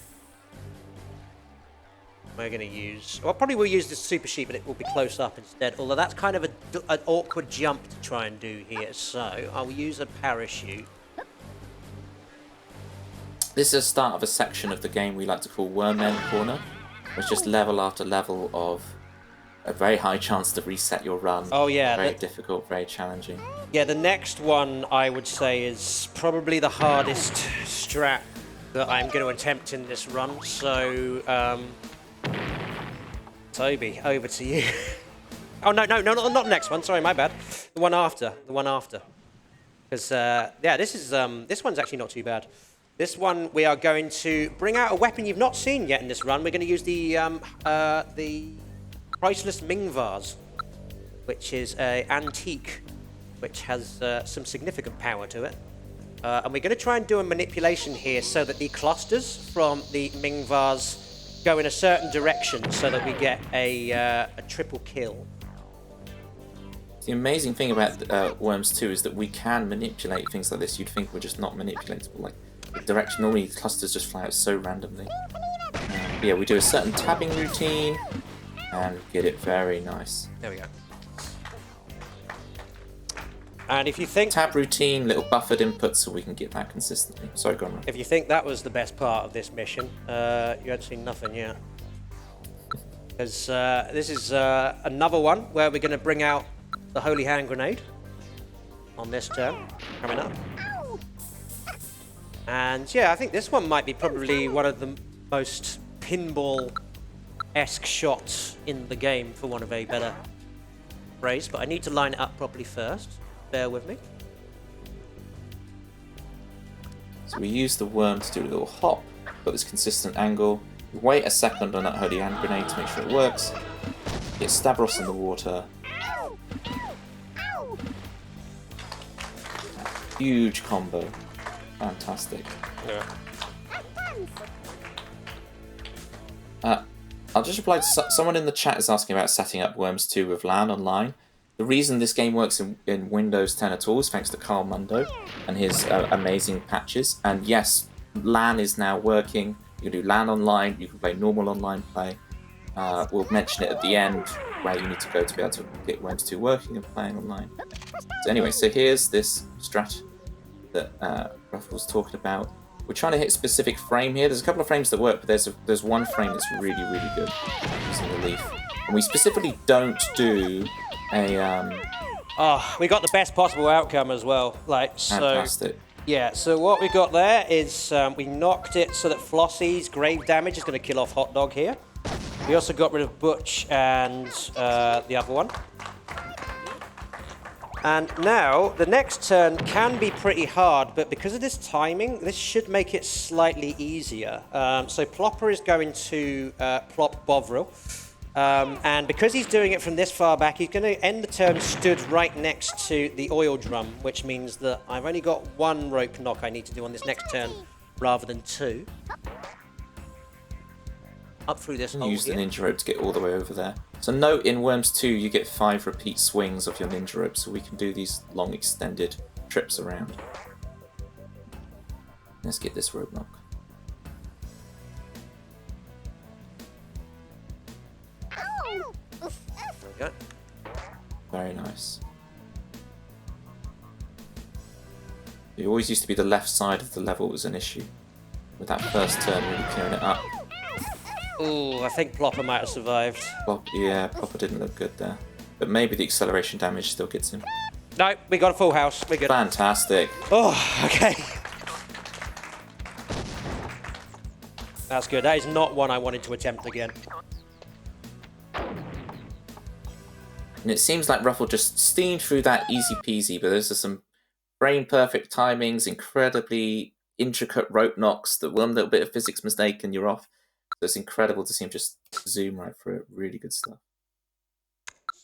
we're going to use... Well, probably we'll use the Super Sheep, but it will be close up instead. Although that's kind of an awkward jump to try and do here. So I'll use a parachute. This is the start of a section of the game we like to call Worm Corner, which is just level after level of a very high chance to reset your run. Oh yeah. Very difficult, very challenging. Yeah, the next one I would say is probably the hardest strat that I'm going to attempt in this run. So, Toby, over to you. Oh no, not the next one. Sorry, my bad. The one after. Because yeah, this one's actually not too bad. This one, we are going to bring out a weapon you've not seen yet in this run. We're going to use the priceless Ming vase, which is an antique, which has some significant power to it. And we're going to try and do a manipulation here so that the clusters from the Ming vase go in a certain direction so that we get a triple kill. The amazing thing about Worms 2 is that we can manipulate things like this. You'd think we're just not manipulatable. Like, the direction, normally clusters just fly out so randomly. Yeah, we do a certain tabbing routine and get it very nice. There we go. And if you think... Tab routine, little buffered input so we can get that consistently. Sorry, go on. If you think that was the best part of this mission, you haven't seen nothing yet. Because this is another one where we're going to bring out the Holy Hand Grenade on this turn, coming up. And yeah, I think this one might be probably one of the most pinball-esque shots in the game, for want of a better phrase. But I need to line it up properly first. Bear with me. So we use the worm to do a little hop, got this consistent angle. We wait a second on that Holy Hand Grenade to make sure it works. Get Stavros in the water. Huge combo. Fantastic. Yeah. I'll just reply to someone in the chat is asking about setting up Worms 2 with LAN online. The reason this game works in Windows 10 at all is thanks to Carl Mundo and his amazing patches. And yes, LAN is now working. You can do LAN online, you can play normal online play. We'll mention it at the end where you need to go to be able to get Worms 2 working and playing online. So anyway, so here's this strat that Ruff was talking about. We're trying to hit a specific frame here. There's a couple of frames that work, but there's one frame that's really, really good using the leaf. And we specifically don't do a... we got the best possible outcome as well. Like, so, fantastic. Yeah, so what we got there is we knocked it so that Flossie's grave damage is going to kill off Hot Dog here. We also got rid of Butch and the other one. And now, the next turn can be pretty hard, but because of this timing, this should make it slightly easier. So Plopper is going to plop Bovril. And because he's doing it from this far back, he's going to end the turn stood right next to the oil drum, which means that I've only got one rope knock I need to do on this next turn, rather than two. Up through this hole Use the here. ninja rope to get all the way over there. So note, in Worms 2 you get 5 repeat swings of your ninja rope, so we can do these long extended trips around. Let's get this rope knock. There we go. Very nice. It always used to be the left side of the level was an issue. With that first turn really clearing it up. Ooh, I think Plopper might have survived. Yeah, Plopper didn't look good there. But maybe the acceleration damage still gets him. No, we got a full house. We're good. Fantastic. Oh, okay. That's good. That is not one I wanted to attempt again. And it seems like Ruffle just steamed through that easy peasy, but those are some brain perfect timings, incredibly intricate rope knocks, that one little bit of physics mistake and you're off. So it's incredible to see him just zoom right through it. Really good stuff.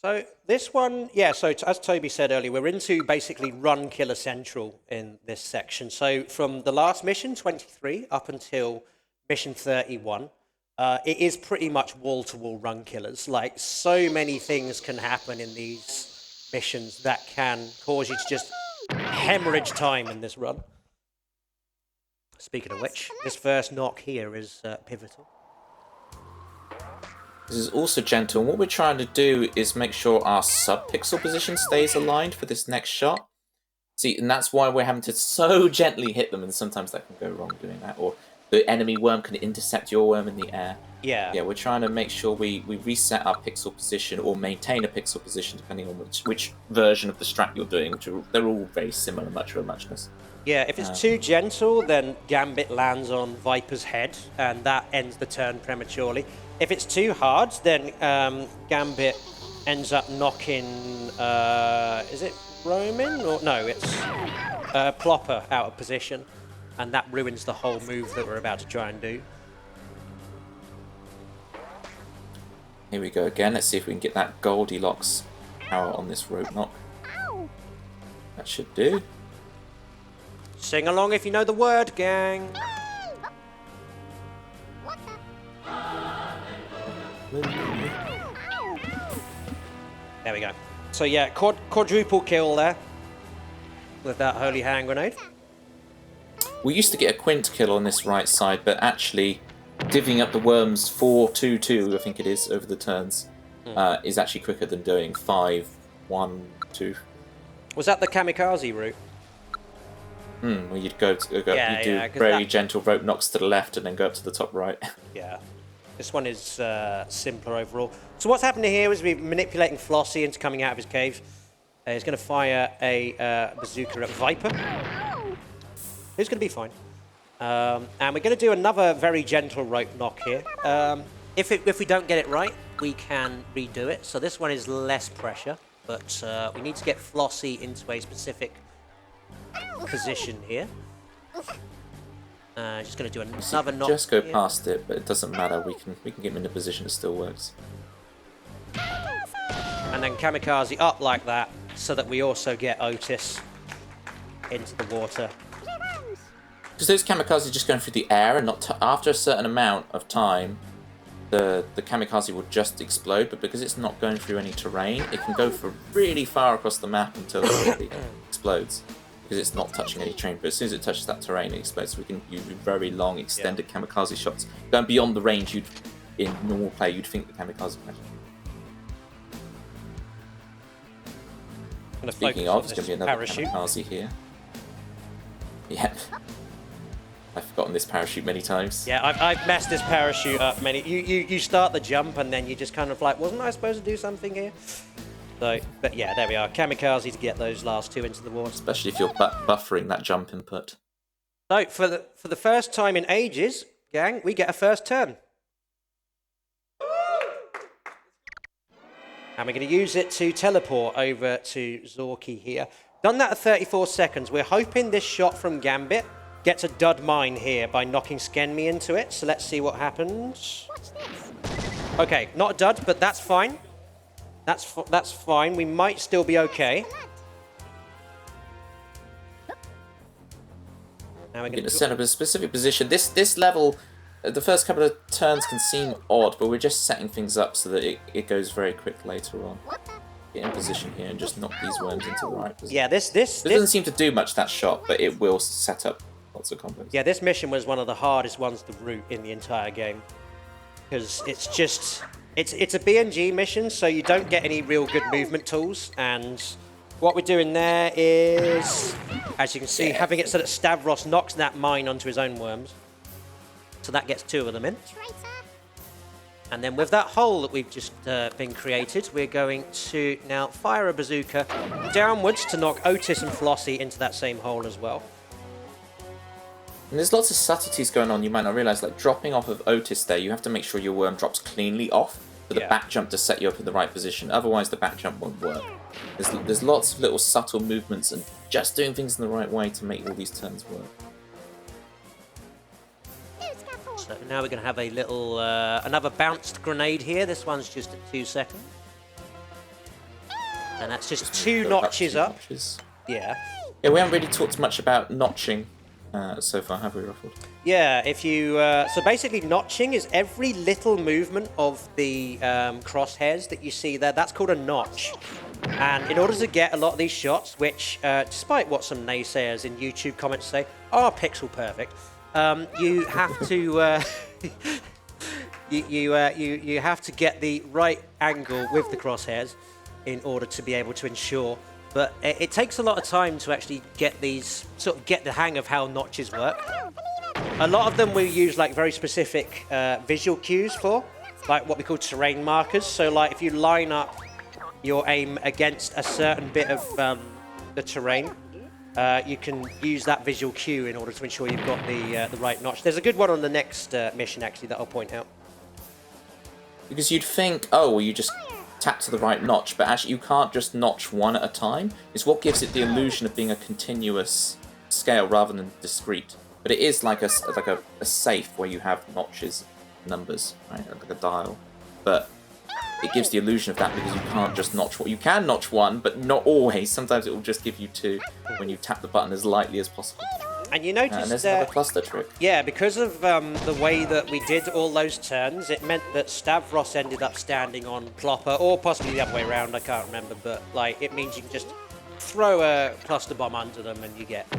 So this one, yeah, so as Toby said earlier, we're into basically run killer central in this section. So from the last mission, 23, up until mission 31, it is pretty much wall-to-wall run killers. Like, so many things can happen in these missions that can cause you to just hemorrhage time in this run. Speaking of which, this first knock here is pivotal. This is also gentle, and what we're trying to do is make sure our sub-pixel position stays aligned for this next shot. See, and that's why we're having to so gently hit them, and sometimes that can go wrong doing that, or the enemy worm can intercept your worm in the air. Yeah. Yeah, we're trying to make sure we reset our pixel position, or maintain a pixel position, depending on which version of the strat you're doing, they're all very similar, much of a muchness. Yeah, if it's too gentle, then Gambit lands on Viper's head, and that ends the turn prematurely. If it's too hard, then Gambit ends up knocking, is it Roman? Or no, it's Plopper out of position, and that ruins the whole move that we're about to try and do. Here we go again. Let's see if we can get that Goldilocks power on this rope knock. That should do. Sing along if you know the word, gang. There we go. So yeah, quadruple kill there with that holy hand grenade. We used to get a quint kill on this right side, but actually divvying up the worms 4-2-2, I think it is, over the turns, is actually quicker than doing 5-1-2. Was that the kamikaze route? Where you'd do very that... gentle rope knocks to the left and then go up to the top right. Yeah. This one is simpler overall. So what's happening here is we're manipulating Flossie into coming out of his cave. He's going to fire a bazooka at Viper. Who's going to be fine. And we're going to do another very gentle rope knock here. If we don't get it right, we can redo it. So this one is less pressure, but we need to get Flossie into a specific position here. Just going to do another knock. Just go past it, but it doesn't matter. We can get him in a position that still works. And then kamikaze up like that, so that we also get Otis into the water. Because those kamikaze just going through the air, and not after a certain amount of time, the kamikaze will just explode. But because it's not going through any terrain, it can go for really far across the map until it really explodes. Because it's not touching any terrain, but as soon as it touches that terrain, it explodes. So we can use very long, extended kamikaze shots, going beyond the range in normal play you'd think the kamikaze would. Speaking of, there's going to be another kamikaze here. Yep. I've forgotten this parachute many times. Yeah, I've messed this parachute up many. You start the jump and then you just kind of like, wasn't I supposed to do something here? So, but yeah, there we are. Kamikaze to get those last two into the water. Especially if you're buffering that jump input. So for the first time in ages, gang, we get a first turn. And we're going to use it to teleport over to Zorky here. Done that at 34 seconds. We're hoping this shot from Gambit gets a dud mine here by knocking Skenme into it. So let's see what happens. Okay, not a dud, but that's fine. That's fine. We might still be okay. Now we're going to set up a specific position. This level, the first couple of turns can seem odd, but we're just setting things up so that it goes very quick later on. Get in position here and just knock these worms into the right position. Yeah, this doesn't seem to do much, that shot, but it will set up lots of combos. Yeah, this mission was one of the hardest ones to route in the entire game. Because it's just... It's a BNG mission, so you don't get any real good movement tools, and what we're doing there is, as you can see, having it so that Stavros knocks that mine onto his own worms. So that gets two of them in. And then with that hole that we've just been created, we're going to now fire a bazooka downwards to knock Otis and Flossie into that same hole as well. And there's lots of subtleties going on you might not realise, like dropping off of Otis there, you have to make sure your worm drops cleanly off for the back jump to set you up in the right position, otherwise the back jump won't work. There's lots of little subtle movements and just doing things in the right way to make all these turns work. So now we're going to have a little, another bounced grenade here. This one's just at 2 seconds. And that's just Just two go notches two up. notches. Yeah. Yeah, we haven't really talked much about notching so far, have we, Ruffled? Yeah, if you... so basically, notching is every little movement of the crosshairs that you see there. That's called a notch. And in order to get a lot of these shots, which, despite what some naysayers in YouTube comments say, are pixel perfect, you have to... you have to get the right angle with the crosshairs in order to be able to ensure. But it takes a lot of time to actually get these, sort of get the hang of how notches work. A lot of them we use like very specific visual cues for, like what we call terrain markers. So like if you line up your aim against a certain bit of the terrain, you can use that visual cue in order to ensure you've got the right notch. There's a good one on the next mission actually that I'll point out. Because you'd think, oh, well, you just tap to the right notch, but actually you can't just notch one at a time. It's what gives it the illusion of being a continuous scale rather than discrete. But it is like a safe where you have notches, numbers, right, like a dial. But it gives the illusion of that because you can't just notch one. You can notch one, but not always. Sometimes it will just give you two when you tap the button as lightly as possible. And you notice and there's another cluster trick. Yeah, because of the way that we did all those turns, it meant that Stavros ended up standing on Plopper, or possibly the other way around, I can't remember, but like it means you can just throw a cluster bomb under them and you get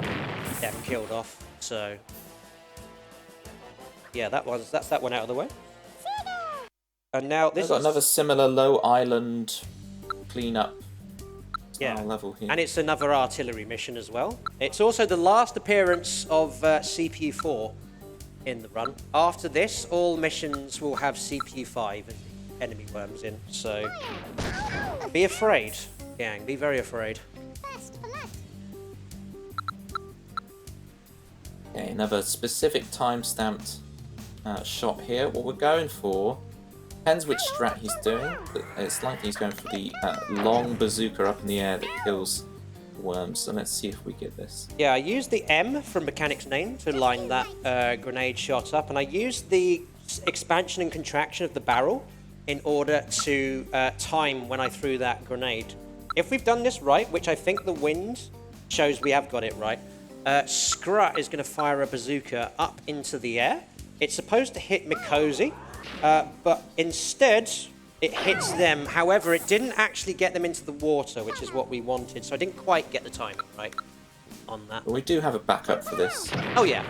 them killed off. So yeah, that's that one out of the way. And now this I've got another similar low island cleanup level here. And it's another artillery mission as well. It's also the last appearance of CPU 4 in the run. After this, all missions will have CPU 5 and enemy worms in. So be afraid, gang. Be very afraid. Okay, another specific time-stamped shot here. What we're going for depends which strat he's doing, but it's likely he's going for the long bazooka up in the air that kills worms. So let's see if we get this. Yeah, I used the M from Mechanic's Name to line that grenade shot up, and I used the expansion and contraction of the barrel in order to time when I threw that grenade. If we've done this right, which I think the wind shows we have got it right, Scrut is going to fire a bazooka up into the air. It's supposed to hit Mikosi, but instead it hits them. However, it didn't actually get them into the water, which is what we wanted. So I didn't quite get the timing right on that. But we do have a backup for this. Oh yeah,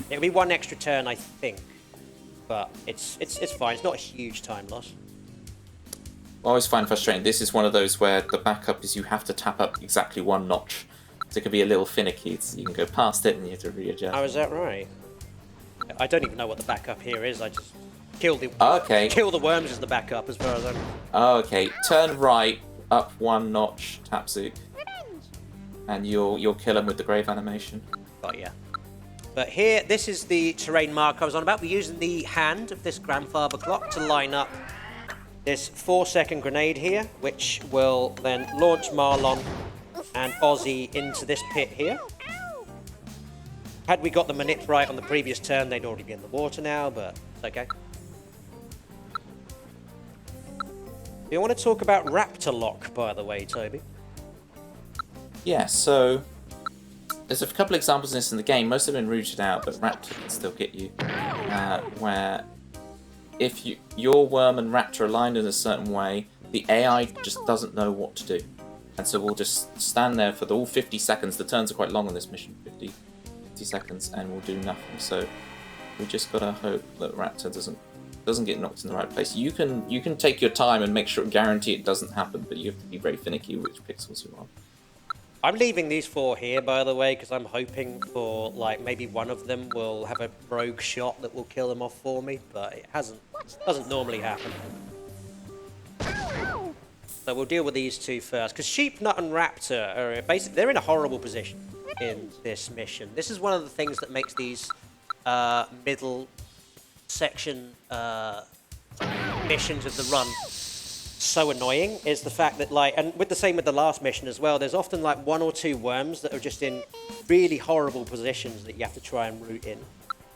it'll be one extra turn, I think, but it's fine. It's not a huge time loss. I always find frustrating. This is one of those where the backup is you have to tap up exactly one notch. So it can be a little finicky. So you can go past it and you have to readjust. Oh, is that right? I don't even know what the backup here is. I just kill the kill the worms as the backup, as far as I'm. Okay, turn right, up one notch, tap Zook, and you'll kill him with the grave animation. Got ya. But here, this is the terrain mark I was on about. We're using the hand of this grandfather clock to line up this 4-second grenade here, which will then launch Marlon and Ozzy into this pit here. Had we got the manip right on the previous turn, they'd already be in the water now, but it's okay. You want to talk about Raptor Lock, by the way, Toby? Yeah, so there's a couple examples of this in the game. Most have been rooted out, but Raptor can still get you. Where if your worm and Raptor are aligned in a certain way, the AI just doesn't know what to do. And so we'll just stand there for the all 50 seconds. The turns are quite long on this mission, 50 seconds, and we'll do nothing. So we just gotta hope that Raptor doesn't get knocked in the right place. You can take your time and make sure, guarantee it doesn't happen, but you have to be very finicky which pixels you're on. I'm leaving these 4 here, by the way, because I'm hoping for, like, maybe one of them will have a rogue shot that will kill them off for me, but it doesn't normally happen. So we'll deal with these 2 first, because Sheepnut and Raptor are basically, they're in a horrible position in this mission. This is one of the things that makes these middle section missions of the run so annoying, is the fact that, like, and with the same with the last mission as well, there's often like 1 or 2 worms that are just in really horrible positions that you have to try and root in,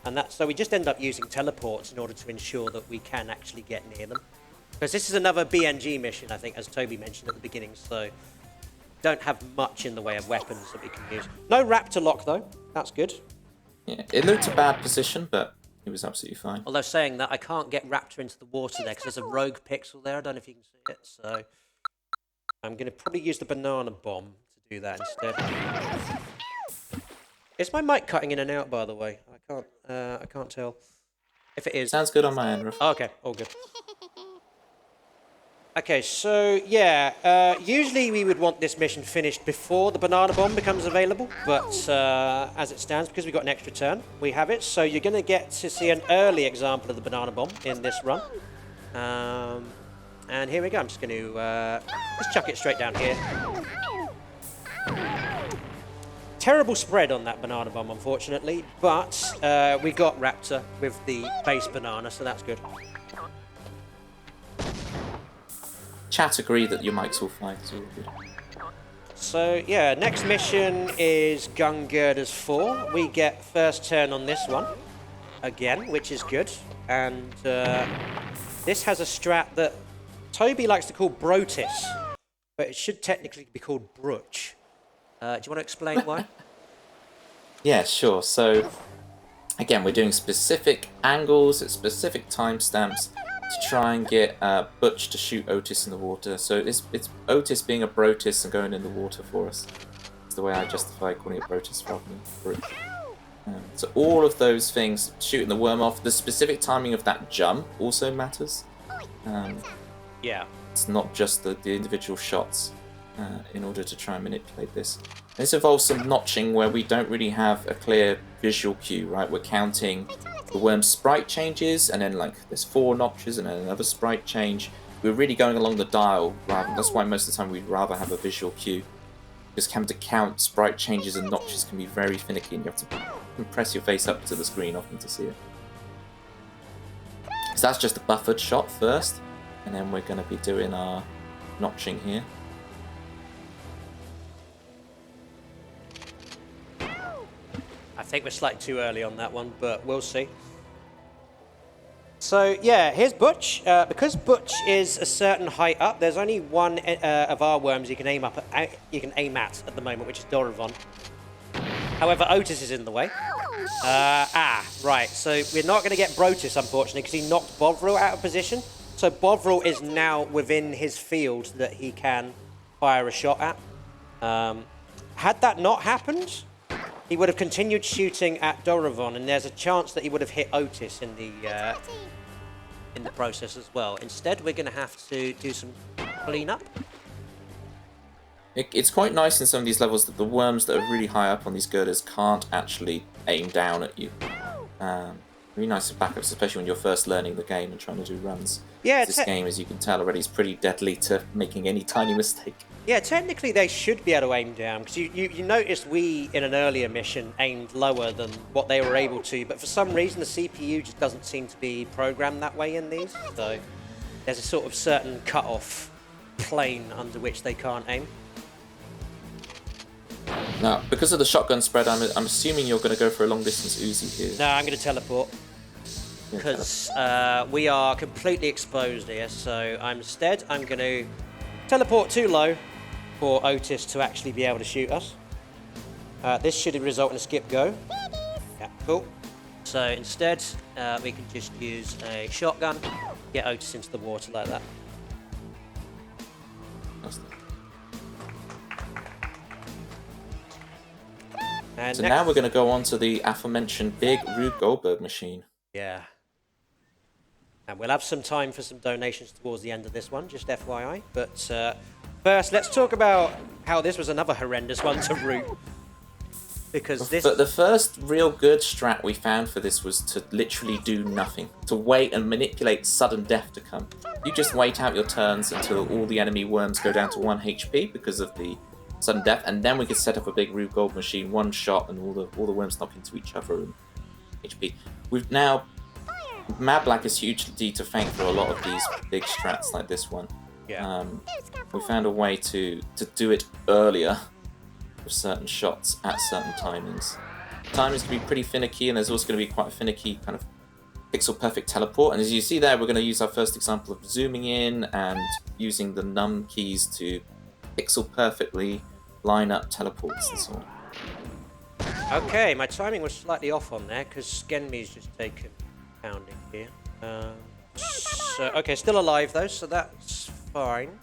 and so we just end up using teleports in order to ensure that we can actually get near them. Because this is another BNG mission, I think, as Toby mentioned at the beginning, so don't have much in the way of weapons that we can use. No Raptor lock, though. That's good. Yeah, it looked a bad position, but it was absolutely fine. Although saying that, I can't get Raptor into the water there because there's a rogue pixel there. I don't know if you can see it, so I'm going to probably use the banana bomb to do that instead. Is my mic cutting in and out, by the way? I can't tell. If it is... Sounds good on my end, Ruff. Oh, okay, all good. Okay, so, yeah, usually we would want this mission finished before the banana bomb becomes available, but as it stands, because we've got an extra turn, we have it, so you're going to get to see an early example of the banana bomb in this run. And here we go, I'm just going to just chuck it straight down here. Terrible spread on that banana bomb, unfortunately, but we got Raptor with the base banana, so that's good. Chat agree that your mic's all fine, so all good. So, yeah, next mission is Gun Girders 4. We get first turn on this one, again, which is good. And this has a strat that Toby likes to call Brotis, but it should technically be called Brooch. Do you want to explain why? Yeah, sure. So, again, we're doing specific angles at specific timestamps to try and get Butch to shoot Otis in the water. So it's Otis being a Brotis and going in the water for us. That's the way I justify calling it Brotis rather than Brooch. So all of those things, shooting the worm off, the specific timing of that jump also matters. Yeah. It's not just the individual shots in order to try and manipulate this. This involves some notching where we don't really have a clear visual cue, right? We're counting the worm's sprite changes, and then like there's 4 notches and then another sprite change. We're really going along the dial, that's why most of the time we'd rather have a visual cue. Because having to count sprite changes and notches can be very finicky, and you have to press your face up to the screen often to see it. So that's just a buffered shot first, and then we're going to be doing our notching here. I think we're slightly too early on that one, but we'll see. So, yeah, here's Butch. Because Butch is a certain height up, there's only one of our worms you can aim at the moment, which is Doravon. However, Otis is in the way. Right, so we're not going to get Brotis, unfortunately, because he knocked Bovril out of position. So Bovril is now within his field that he can fire a shot at. Had that not happened, he would have continued shooting at Doravon, and there's a chance that he would have hit Otis in the process as well. Instead, we're going to have to do some cleanup. It's quite nice in some of these levels that the worms that are really high up on these girders can't actually aim down at you. Really nice backups, especially when you're first learning the game and trying to do runs. Yeah, this game, as you can tell already, is pretty deadly to making any tiny mistake. Yeah, technically they should be able to aim down, because you noticed we, in an earlier mission, aimed lower than what they were able to, but for some reason the CPU just doesn't seem to be programmed that way in these, so there's a sort of certain cut-off plane under which they can't aim. Now, because of the shotgun spread, I'm assuming you're going to go for a long-distance Uzi here. No, I'm going to teleport, because we are completely exposed here, so instead I'm going to teleport too low for Otis to actually be able to shoot us. This should result in a skip go. Yeah, cool. So instead, we can just use a shotgun, get Otis into the water like that. And so now we're going to go on to the aforementioned big Rube Goldberg machine. Yeah. And we'll have some time for some donations towards the end of this one, just FYI. But first, let's talk about how this was another horrendous one to root. Because this... But the first real good strat we found for this was to literally do nothing. To wait and manipulate sudden death to come. You just wait out your turns until all the enemy worms go down to 1 HP because of the sudden death, and then we could set up a big Rube Gold machine, one shot, and all the worms knock into each other and HP. We've now... Mad Black is hugely to thank for a lot of these big strats like this one. Yeah. We found a way to do it earlier with certain shots at certain timings. Timings can be pretty finicky, and there's also going to be quite a finicky kind of pixel perfect teleport. And as you see there, we're going to use our first example of zooming in and using the num keys to pixel perfectly line up teleports and so on. Okay, my timing was slightly off on there because Skenme's just taken pounding here. Okay, still alive though, so that's fine.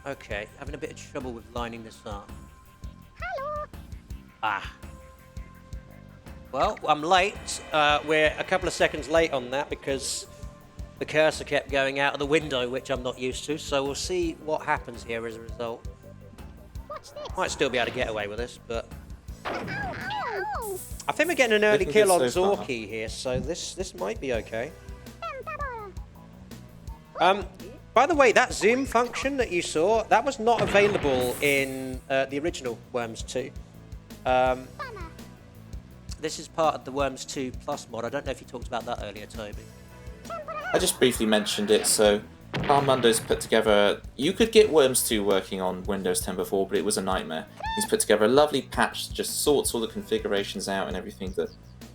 Okay, having a bit of trouble with lining this up. Ah. Well, I'm late. We're a couple of seconds late on that because the cursor kept going out of the window, which I'm not used to. So we'll see what happens here as a result. Might still be able to get away with this, but I think we're getting an early kill on Zorky here, so this might be okay. By the way, that zoom function that you saw, that was not available in the original Worms 2. This is part of the Worms 2 Plus mod. I don't know if you talked about that earlier, Toby. I just briefly mentioned it, so Armando's put together... You could get Worms 2 working on Windows 10 before, but it was a nightmare. He's put together a lovely patch that just sorts all the configurations out and everything that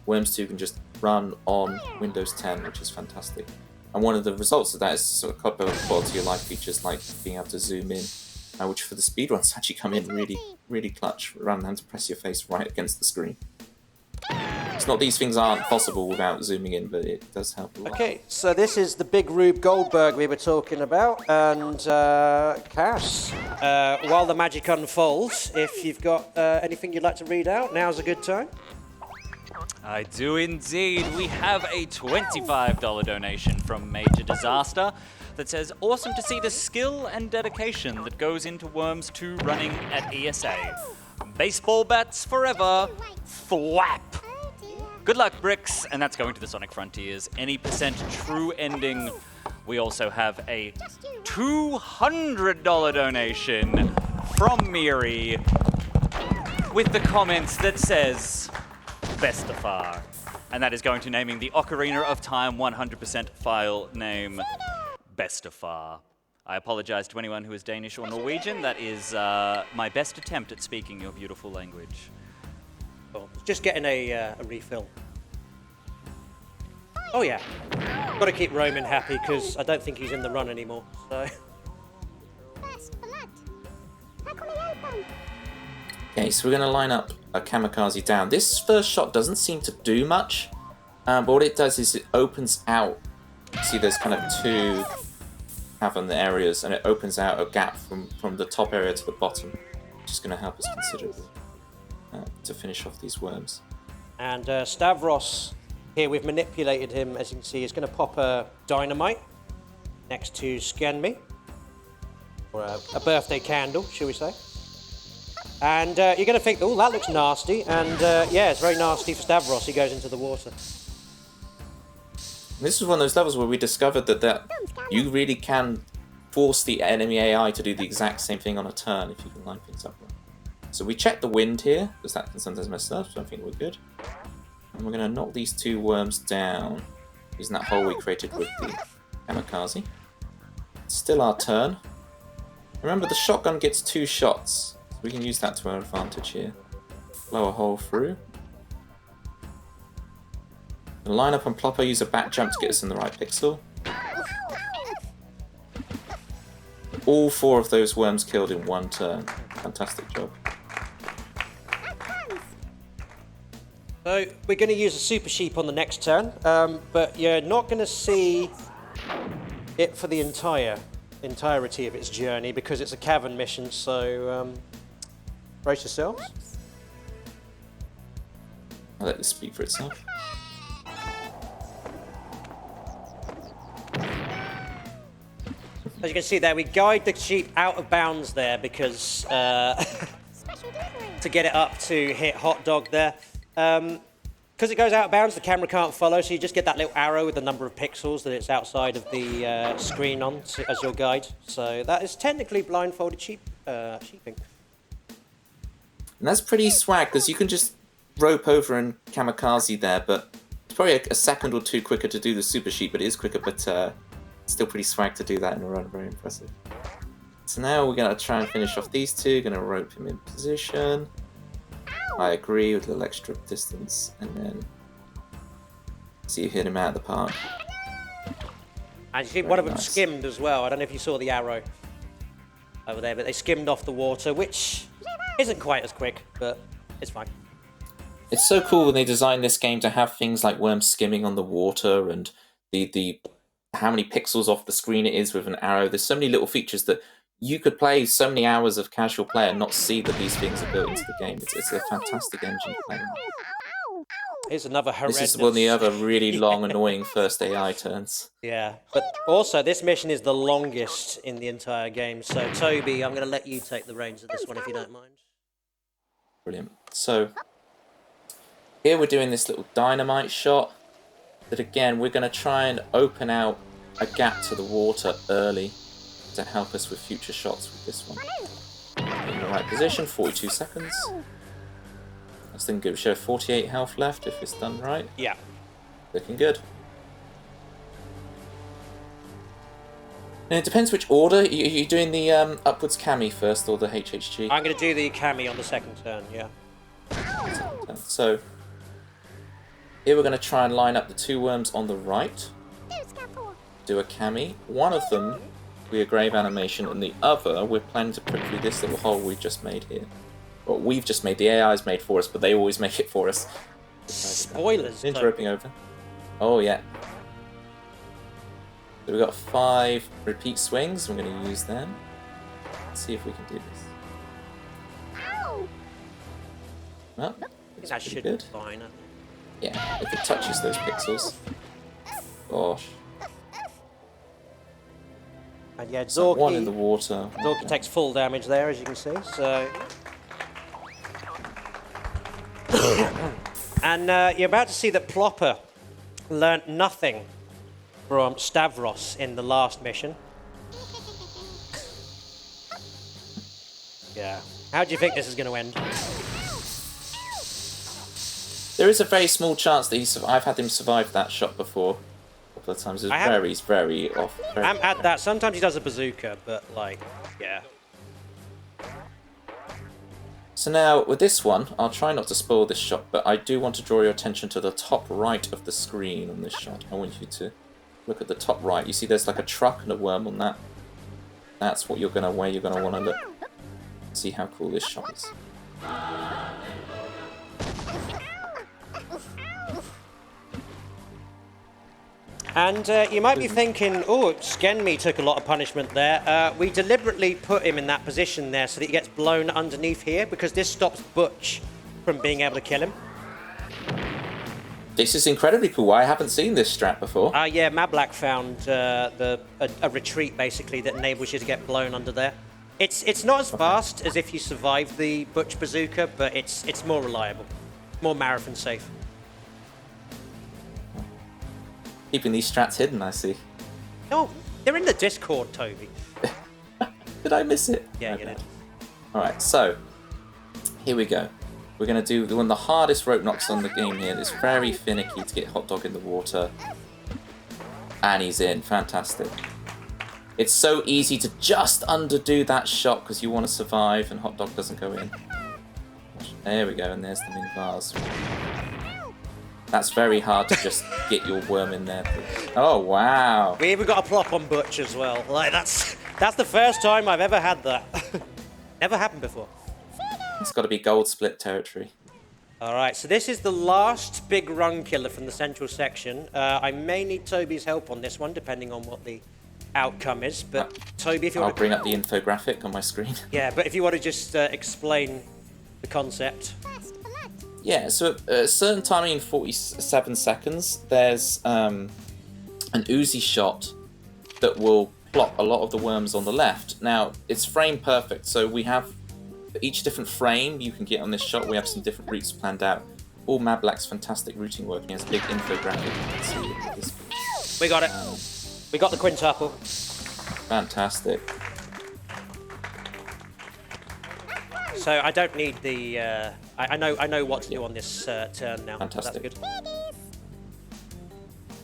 Worms 2 can just run on Windows 10, which is fantastic. And one of the results of that is sort of couple of quality of life features like being able to zoom in, which for the speedruns actually come in really, really clutch, rather than having to press your face right against the screen. It's not these things aren't possible without zooming in, but it does help a lot. Okay, so this is the big Rube Goldberg we were talking about, and Cass, while the magic unfolds, if you've got anything you'd like to read out, now's a good time. I do indeed. We have a $25 donation from Major Disaster that says, awesome to see the skill and dedication that goes into Worms 2 running at ESA. Baseball bats forever. Thwap. Good luck, Bricks. And that's going to the Sonic Frontiers. Any percent true ending. We also have a $200 donation from Miri with the comments that says, Bestafar. And that is going to naming the Ocarina of Time 100% file name Bestafar. I apologize to anyone who is Danish or Norwegian. That is my best attempt at speaking your beautiful language. Cool. Just getting a refill. Oh yeah. Got to keep Roman happy because I don't think he's in the run anymore. So. Okay, so we're going to line up a kamikaze down. This first shot doesn't seem to do much, but what it does is it opens out. See, there's kind of two cavern areas, and it opens out a gap from the top area to the bottom, which is going to help us considerably to finish off these worms. And Stavros, here we've manipulated him, as you can see, he's going to pop a dynamite next to Skenme, or a birthday candle, shall we say. And you're going to think, oh, that looks nasty. And yeah, it's very nasty for Stavros. He goes into the water. This is one of those levels where we discovered that you really can force the enemy AI to do the exact same thing on a turn if you can line things up. So we check the wind here, because that can sometimes mess up, so I think we're good. And we're going to knock these two worms down, using that hole we created with the kamikaze. It's still our turn. Remember, the shotgun gets 2 shots. We can use that to our advantage here. Blow a hole through. And line up on Plopper, use a back jump to get us in the right pixel. All 4 of those worms killed in 1 turn. Fantastic job. So we're going to use a Super Sheep on the next turn, but you're not going to see it for the entirety of its journey because it's a cavern mission, so brace yourselves. I'll let this speak for itself. As you can see there, we guide the sheep out of bounds there because to get it up to hit Hot Dog there. Because it goes out of bounds, the camera can't follow, so you just get that little arrow with the number of pixels that it's outside of the screen on as your guide. So that is technically blindfolded sheeping. And that's pretty swag, because you can just rope over and kamikaze there, but it's probably a second or 2 quicker to do the Super Sheep, but it is quicker, but still pretty swag to do that in a run, very impressive. So now we're going to try and finish off these 2, going to rope him in position. I agree with a little extra distance, and then So you hit him out of the park. And you see one of them nice. skimmed as well. I don't know if you saw the arrow over there, but they skimmed off the water, which isn't quite as quick, but it's fine. It's so cool when they design this game to have things like worms skimming on the water and the how many pixels off the screen it is with an arrow. There's so many little features that you could play so many hours of casual play and not see that these things are built into the game. It's a fantastic engine to play on. Here's another horrendous... This is one of the other really long, annoying first AI turns. Yeah, but also this mission is the longest in the entire game. So Toby, I'm going to let you take the reins of this one if you don't mind. Brilliant. So here we're doing this little dynamite shot that again we're going to try and open out a gap to the water early to help us with future shots with this one. In the right position, 42 seconds. That's looking good. We should have 48 health left if it's done right. Yeah. Looking good. And it depends which order. Are you doing the upwards cami first or the HHG? I'm going to do the cami on the second turn, yeah. So here we're going to try and line up the two worms on the right. Do a cami. One of them will be a grave animation, and the other we're planning to prick through this little hole we've just made here. Well, we've just made, the AI's made for us, but they always make it for us. Spoilers. Interrupting over. Oh yeah. So we've got 5 repeat swings. We're going to use them. Let's see if we can do this. Well, it's That pretty should good. be fine. I think. Yeah, if it touches those pixels. Gosh. And yeah, So one in the Zorky water. takes full damage there, as you can see. So, and you're about to see that Plopper learnt nothing from Stavros in the last mission. Yeah. How do you think this is going to end? There is a very small chance that I've had him survive that shot before. A couple of times. It's very off. Very I'm at that. Sometimes he does a bazooka, but like, yeah. So now, with this one, I'll try not to spoil this shot, but I do want to draw your attention to the top right of the screen on this shot. I want you to look at the top right. You see there's like a truck and a worm on that. That's what where you're gonna want to look. See how cool this shot is. And you might be thinking, oh, Skenme took a lot of punishment there. We deliberately put him in that position there so that he gets blown underneath here because this stops Butch from being able to kill him. This is incredibly cool. I haven't seen this strat before. Yeah, Mablak found a retreat basically that enables you to get blown under there. It's not as fast as if you survive the Butch bazooka, but it's more reliable, more marathon safe. Keeping these strats hidden, I see. No, they're in the Discord, Toby. Did I miss it? Yeah, you did. Alright, so here we go. We're going to do one of the hardest rope knocks on the game here. It's very finicky to get Hot Dog in the water. And he's in. Fantastic. It's so easy to just underdo that shot because you want to survive and Hot Dog doesn't go in. There we go, and there's the mini bars. That's very hard to just get your worm in there. Oh, wow. We even got a plop on Butch as well. Like that's the first time I've ever had that. Never happened before. It's got to be gold split territory. All right, so this is the last big run killer from the central section. I may need Toby's help on this one, depending on what the outcome is. But Toby, if you I'll want to... bring up the infographic on my screen. Yeah, but if you want to just explain the concept. Yeah, so at a certain timing in 47 seconds, there's an Uzi shot that will plop a lot of the worms on the left. Now, it's frame perfect, so we have for each different frame you can get on this shot, we have some different routes planned out. All Mablak's fantastic routing work, and he has a big infographic you can see in this. We got it. We got the quintuple. Fantastic. So I don't need the... I know what to do on this turn now. Fantastic. That's good.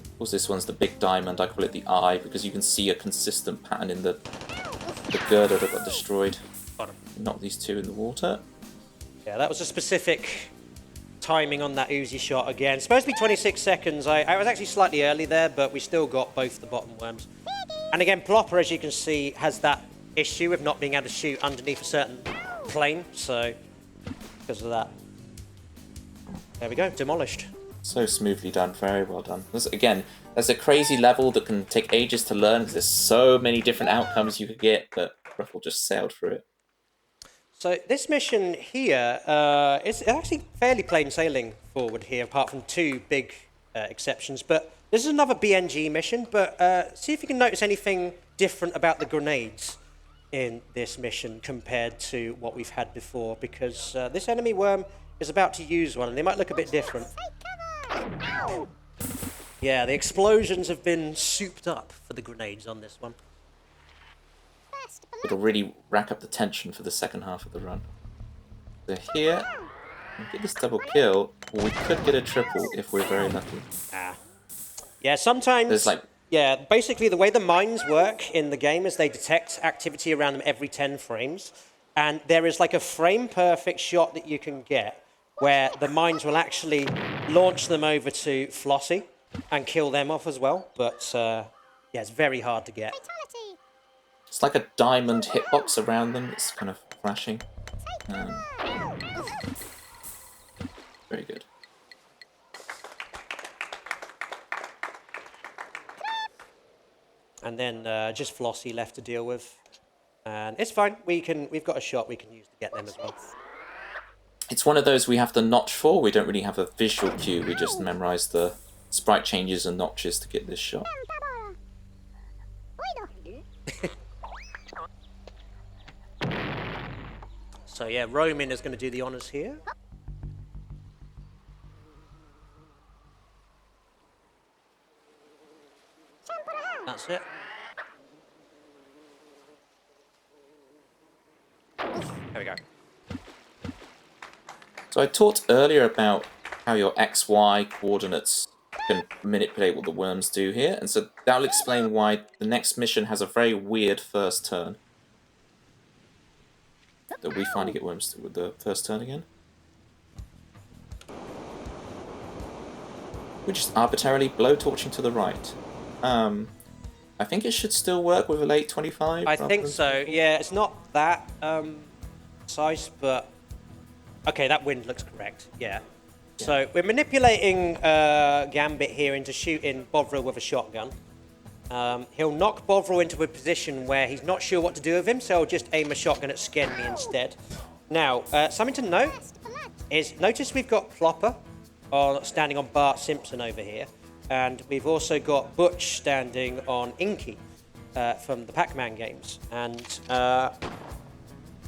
Of course, this one's the big diamond. I call it the eye because you can see a consistent pattern in the girder that got destroyed. Got him. Knock these two in the water. Yeah, that was a specific timing on that Uzi shot again. It's supposed to be 26 seconds. I was actually slightly early there, but we still got both the bottom worms. And again, Plopper, as you can see, has that issue of not being able to shoot underneath a certain plane. So, because of that. There we go, demolished. So smoothly done, very well done. Again, there's a crazy level that can take ages to learn because there's so many different outcomes you could get, but Ruffle just sailed through it. So this mission here is actually fairly plain sailing forward here, apart from two big exceptions. But this is another BNG mission, but see if you can notice anything different about the grenades in this mission compared to what we've had before, because this enemy worm is about to use one, and they might look a bit different. Yeah, the explosions have been souped up for the grenades on this one. It'll really rack up the tension for the second half of the run. So here, we get this double kill, or we could get a triple if we're very lucky. Yeah, sometimes... There's like... Yeah, basically the way the mines work in the game is they detect activity around them every 10 frames, and there is like a frame-perfect shot that you can get where the mines will actually launch them over to Flossie and kill them off as well, but yeah, it's very hard to get. It's like a diamond hitbox around them. It's kind of flashing. Very good. And then just Flossie left to deal with. And it's fine. We've got a shot we can use to get them as well. It's one of those we have the notch for. We don't really have a visual cue. We just memorize the sprite changes and notches to get this shot. So yeah, Roman is going to do the honors here. That's it. There we go. So I talked earlier about how your XY coordinates can manipulate what the worms do here, and so that'll explain why the next mission has a very weird first turn. That we finally get worms with the first turn again. We just arbitrarily blowtorching to the right. I think it should still work with a late 25. I think so. Yeah, it's not that precise, but okay, that wind looks correct. Yeah. So we're manipulating Gambit here into shooting Bovril with a shotgun. He'll knock Bovril into a position where he's not sure what to do with him, so he'll just aim a shotgun at Skenny instead. Now, something to note is, notice we've got Plopper standing on Bart Simpson over here, and we've also got Butch standing on Inky from the Pac-Man games. And,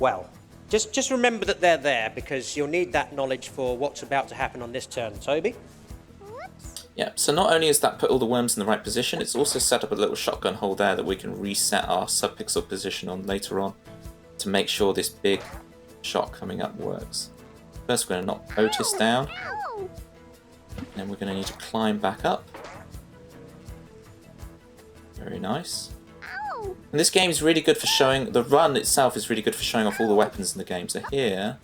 well, just remember that they're there, because you'll need that knowledge for what's about to happen on this turn. Toby? Yeah, so not only has that put all the worms in the right position, it's also set up a little shotgun hole there that we can reset our subpixel position on later on to make sure this big shot coming up works. First we're going to knock Otis down, and then we're going to need to climb back up. Very nice. And this game is really good for showing, the run itself is really good for showing off all the weapons in the game. So here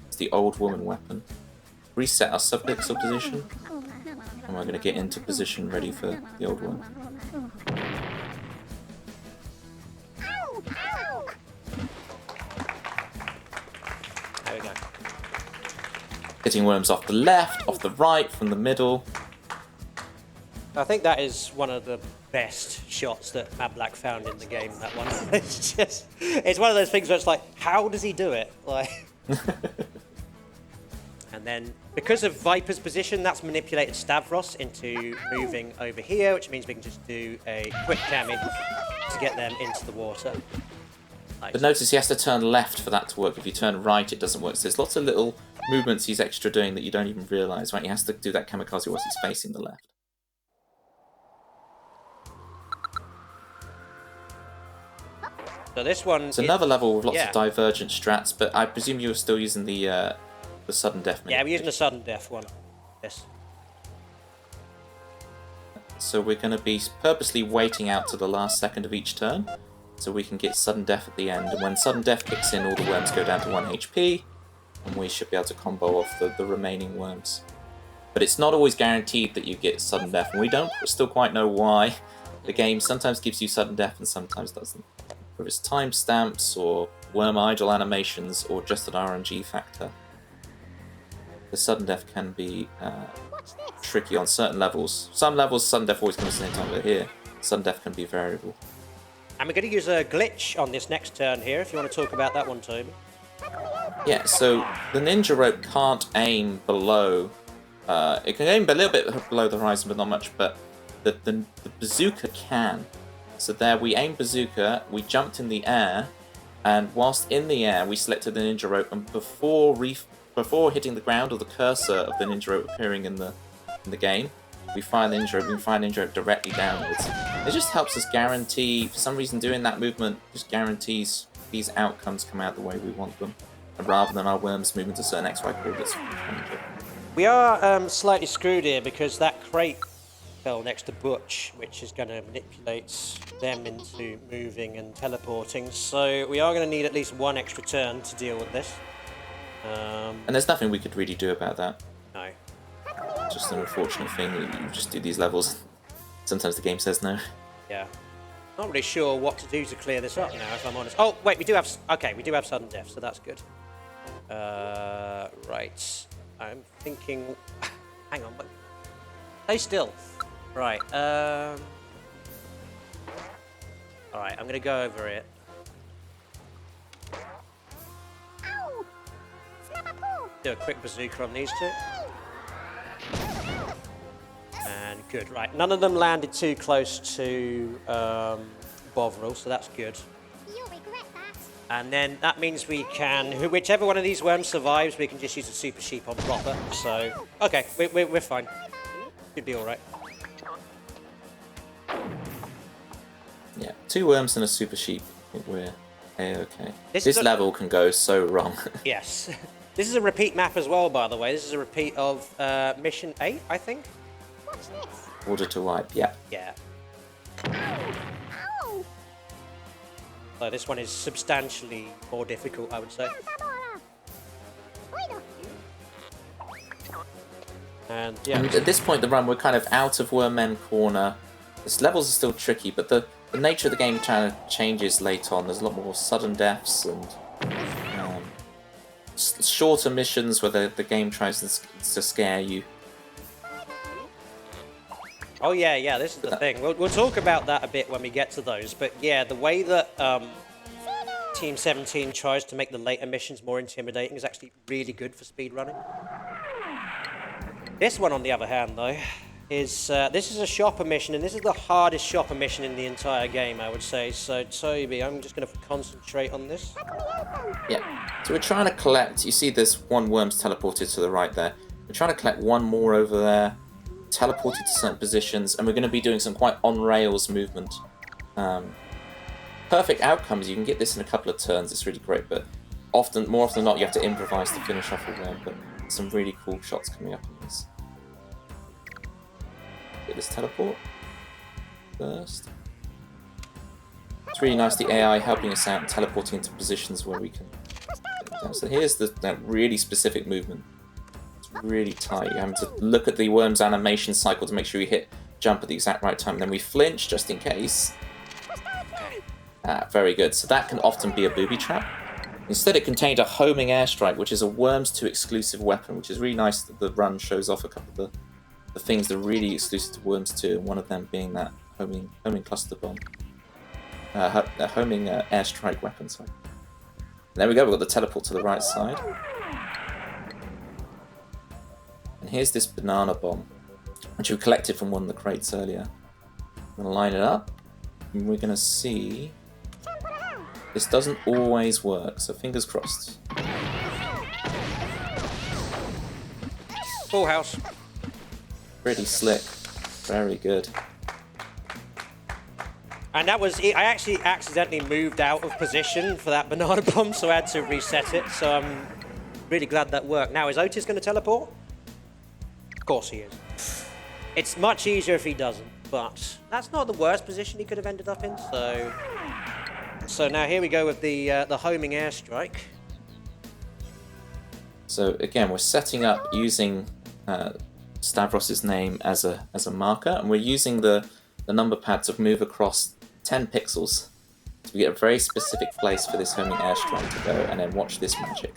is the old woman weapon. Reset our subpixel position. And we're going to get into position ready for the old one. There we go. Hitting worms off the left, off the right, from the middle. I think that is one of the best shots that Matt Black found in the game, that one. It's one of those things where it's like, how does he do it? Like... And then, because of Viper's position, that's manipulated Stavros into moving over here, which means we can just do a quick cami to get them into the water. Nice. But notice he has to turn left for that to work. If you turn right, it doesn't work. So there's lots of little movements he's extra doing that you don't even realise, right? He has to do that kamikaze whilst he's facing the left. So this one... It's another level with lots of divergent strats, but I presume you're still using the sudden death. Yeah, we're using the sudden death one. Yes. So we're going to be purposely waiting out to the last second of each turn, so we can get sudden death at the end. And when sudden death kicks in, all the worms go down to 1 HP, and we should be able to combo off the remaining worms. But it's not always guaranteed that you get sudden death, and we don't still quite know why. The game sometimes gives you sudden death and sometimes doesn't. Whether it's timestamps or worm idle animations or just an RNG factor. The sudden death can be tricky on certain levels. Some levels, sudden death always comes at the same time, but here, sudden death can be variable. And we're going to use a glitch on this next turn here, if you want to talk about that one, Toby. Yeah, so the ninja rope can't aim below. It can aim a little bit below the horizon, but not much. But the bazooka can. So there, we aimed bazooka, we jumped in the air, and whilst in the air, we selected the ninja rope, and before hitting the ground or the cursor of the ninja rope appearing in the game, we fire the ninja rope. We fire the ninja rope directly downwards. It just helps us guarantee. For some reason, doing that movement just guarantees these outcomes come out the way we want them, rather than our worms moving to certain XY coordinates. We are slightly screwed here because that crate fell next to Butch, which is going to manipulate them into moving and teleporting. So we are going to need at least one extra turn to deal with this. And there's nothing we could really do about that. No. Just an unfortunate thing. You just do these levels. Sometimes the game says no. Yeah. Not really sure what to do to clear this up now, if I'm honest. Oh, wait, we do have sudden death, so that's good. Right. I'm thinking... Hang on, stay still. Right, alright, I'm gonna go over it. Do a quick bazooka on these two. And good, right. None of them landed too close to Bovril, so that's good. You'll regret that. And then that means we can, whichever one of these worms survives, we can just use a super sheep on Plopper. So, okay, we're fine. Should be alright. Yeah, 2 worms and a super sheep. I think we're A-okay. This level can go so wrong. Yes. This is a repeat map as well, by the way. This is a repeat of Mission 8, I think. Watch this. Order to wipe, yeah. Yeah. Ow! So this one is substantially more difficult, I would say. And yeah. And at this point in the run, we're kind of out of Wormen Corner. This levels are still tricky, but the nature of the game kind of changes later on. There's a lot more sudden deaths and shorter missions where the game tries to scare you. Oh yeah, this is the thing. We'll talk about that a bit when we get to those. But yeah, the way that Team 17 tries to make the later missions more intimidating is actually really good for speedrunning. This one, on the other hand, though, is this is a shopper mission, and this is the hardest shopper mission in the entire game, I would say. So, Toby, I'm just going to concentrate on this. Yeah, so we're trying to collect, you see there's one worm's teleported to the right there. We're trying to collect one more over there, teleported to certain positions, and we're going to be doing some quite on-rails movement. Perfect outcomes, you can get this in a couple of turns, it's really great, but more often than not, you have to improvise to finish off a worm, but some really cool shots coming up in this. Get this teleport first. It's really nice, the AI helping us out and teleporting into positions where we can get down. So here's that really specific movement. It's really tight. You're having to look at the worm's animation cycle to make sure you hit jump at the exact right time. And then we flinch just in case. Very good. So that can often be a booby trap. Instead, it contained a homing airstrike, which is a Worms 2 exclusive weapon, which is really nice that the run shows off a couple of the things that are really exclusive to Worms 2, and one of them being that homing cluster bomb. Homing airstrike weapon, sorry. And there we go, we've got the teleport to the right side. And here's this banana bomb, which we collected from one of the crates earlier. I'm going to line it up, and we're going to see... This doesn't always work, so fingers crossed. Full house. Pretty slick. Very good. And that was it. I actually accidentally moved out of position for that banana bomb, so I had to reset it. So I'm really glad that worked. Now, is Otis going to teleport? Of course he is. It's much easier if he doesn't, but that's not the worst position he could have ended up in, so now here we go with the homing airstrike. So again, we're setting up using Stavros's name as a marker, and we're using the number pad to move across 10 pixels. So we get a very specific place for this homing airstrike to go, and then watch this magic.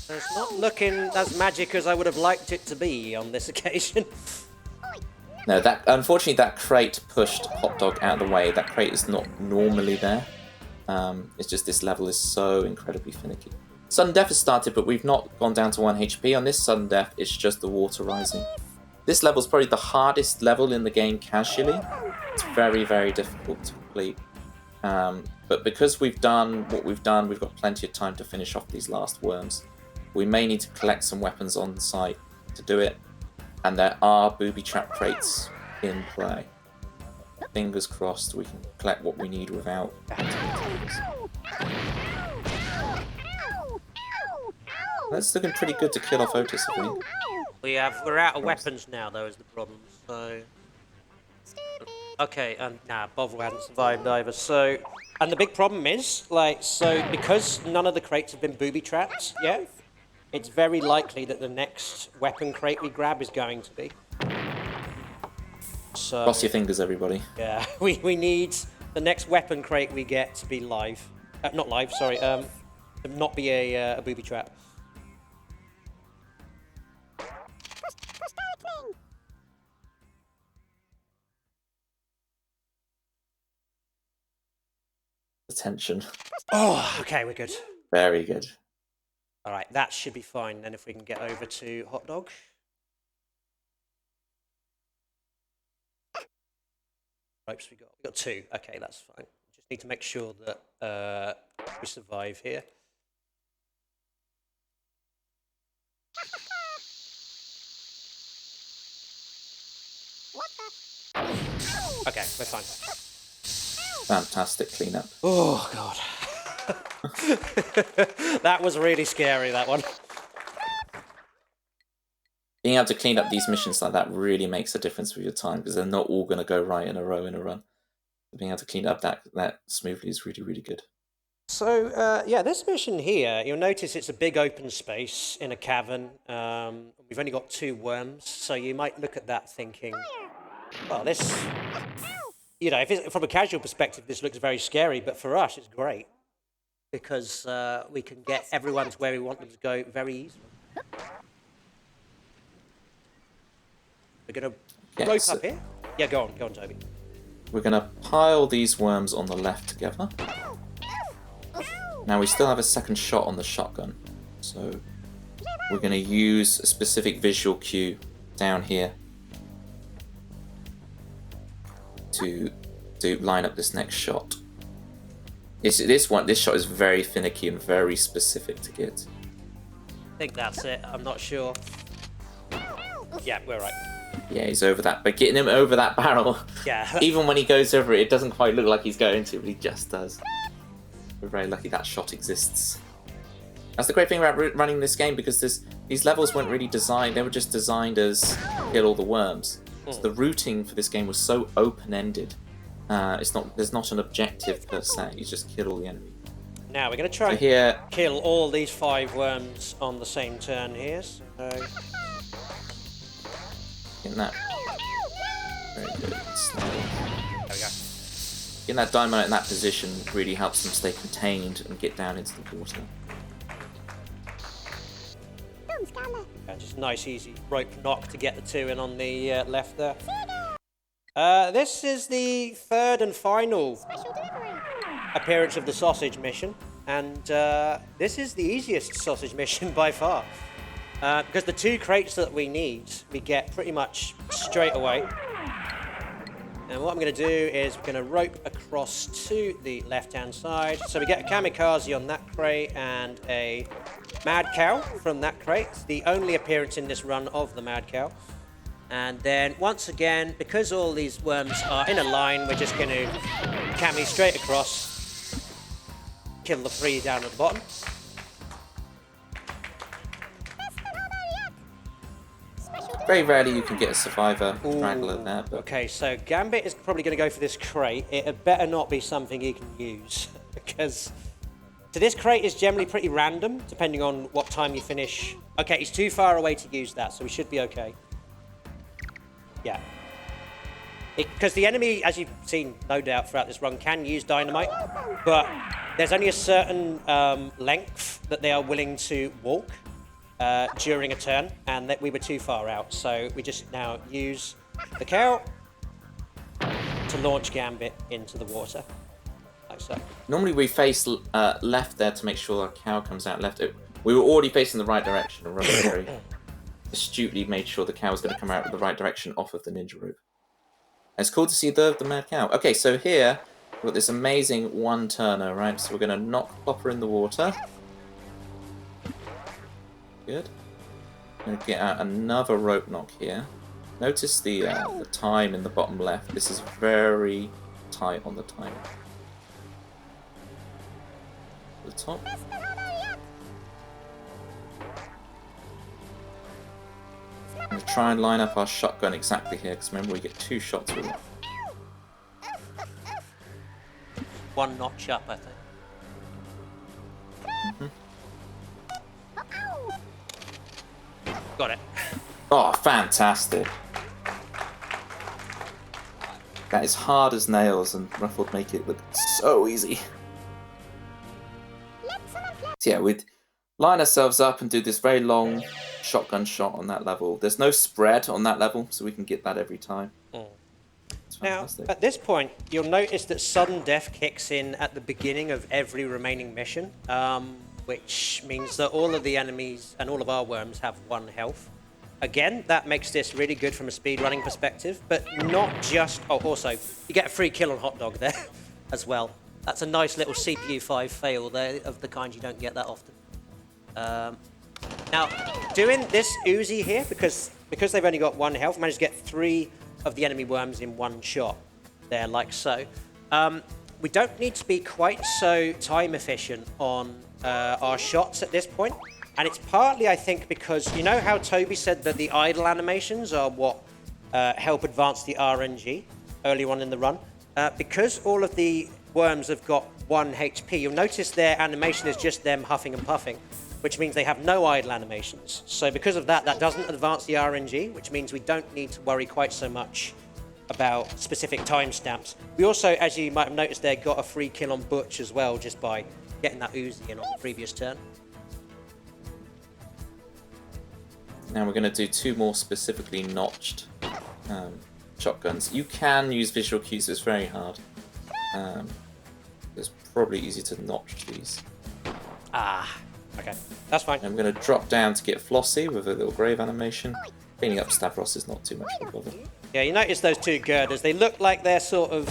It's not looking as magic as I would have liked it to be on this occasion. No, unfortunately that crate pushed Hot Dog out of the way. That crate is not normally there. It's just this level is so incredibly finicky. Sudden Death has started, but we've not gone down to 1 HP. On this Sudden Death, it's just the water rising. This level is probably the hardest level in the game casually. It's very, very difficult to complete. But because we've done what we've done, we've got plenty of time to finish off these last worms. We may need to collect some weapons on the site to do it. And there are booby trap crates in play. Fingers crossed we can collect what we need without That's looking pretty good to kill off Otis, I think. We're out of weapons now, though, is the problem. So, okay, nah, Bovril hasn't survived either. So, and the big problem is, because none of the crates have been booby trapped yet, it's very likely that the next weapon crate we grab is going to be. So, cross your fingers, everybody. Yeah, we need the next weapon crate we get to be live. Not live, sorry. To not be a booby trap. Attention. Oh, okay, we're good. Very good. All right, that should be fine then if we can get over to Hot Dog. Ropes we got 2. Okay, that's fine. Just need to make sure that we survive here. Okay, we're fine. Fantastic cleanup. Oh god. That was really scary, that one. Being able to clean up these missions like that really makes a difference with your time, because they're not all going to go right in a row in a run. Being able to clean up that smoothly is really, really good. So, yeah, this mission here, you'll notice it's a big open space in a cavern. We've only got 2 worms, so you might look at that thinking, well, this, you know, if it's, from a casual perspective, this looks very scary, but for us, it's great. Because we can get everyone to where we want them to go very easily. We're going to rope up here. Yeah, go on, Toby. We're going to pile these worms on the left together. Now we still have a second shot on the shotgun, so we're going to use a specific visual cue down here to line up this next shot. This shot is very finicky and very specific to get. I think that's it. I'm not sure. Yeah, we're right. Yeah, he's over that, but getting him over that barrel, yeah. Even when he goes over it, it doesn't quite look like he's going to, but he just does. We're very lucky that shot exists. That's the great thing about running this game, because these levels weren't really designed, they were just designed as kill all the worms. So the routing for this game was so open-ended. There's not an objective per se, you just kill all the enemy. Now we're going to try and kill all these 5 worms on the same turn here. So... Getting that. Very good. There we go. Getting that dynamite in that position really helps them stay contained and get down into the water. Just nice, easy rope knock to get the 2 in on the left there. This is the 3rd and final appearance of the sausage mission, and this is the easiest sausage mission by far. Because the 2 crates that we need, we get pretty much straight away. And what I'm going to do is we're going to rope across to the left-hand side. So we get a kamikaze on that crate and a mad cow from that crate. It's the only appearance in this run of the mad cow. And then once again, because all these worms are in a line, we're just going to cami straight across, kill the 3 down at the bottom. Very rarely you can get a survivor Ooh, straggler there, but okay, so Gambit is probably going to go for this crate. It had better not be something he can use, because... So this crate is generally pretty random, depending on what time you finish. Okay, he's too far away to use that, so we should be okay. Yeah. Because the enemy, as you've seen, no doubt, throughout this run, can use dynamite, but there's only a certain length that they are willing to walk during a turn, and that we were too far out. So we just now use the cow to launch Gambit into the water, like so. normally we face left there to make sure our cow comes out left. We were already facing the right direction, and Ruff very astutely made sure the cow was going to come out the right direction off of the ninja rope. And it's cool to see the mad cow. Okay, so here we've got this amazing one-turner, right? So we're going to knock Plopper in the water. Good. I'm going to get out another rope knock here. Notice the time in the bottom left. This is very tight on the time. The top. I'm going to try and line up our shotgun exactly here, because remember we get 2 shots with it. One notch up, I think. Got it. Oh, fantastic. That is hard as nails, and Ruffled make it look so easy. So yeah, we'd line ourselves up and do this very long shotgun shot on that level. There's no spread on that level, so we can get that every time. It's Now, fantastic. at this point, you'll notice that sudden death kicks in at the beginning of every remaining mission, which means that all of the enemies and all of our worms have 1 health. Again, that makes this really good from a speedrunning perspective, but not just... Oh, also, you get a free kill on Hot Dog there as well. That's a nice little CPU 5 fail there, of the kind you don't get that often. Now, doing this Uzi here, because they've only got 1 health, managed to get 3 of the enemy worms in 1 shot. There, like so. We don't need to be quite so time efficient on our shots at this point. And it's partly, I think, because you know how Toby said that the idle animations are what help advance the RNG early on in the run? Because all of the worms have got 1 HP, you'll notice their animation is just them huffing and puffing, which means they have no idle animations. So because of that, that doesn't advance the RNG, which means we don't need to worry quite so much about specific timestamps. We also, as you might have noticed there, got a free kill on Butch as well, just by getting that Uzi in on the previous turn. Now we're going to do 2 more specifically notched shotguns. You can use visual cues, it's very hard. It's probably easy to notch these. Ah, okay, that's fine. I'm going to drop down to get Flossie with a little grave animation. Cleaning up Stavros is not too much of a bother. Yeah, you notice those 2 girders. They look like they're sort of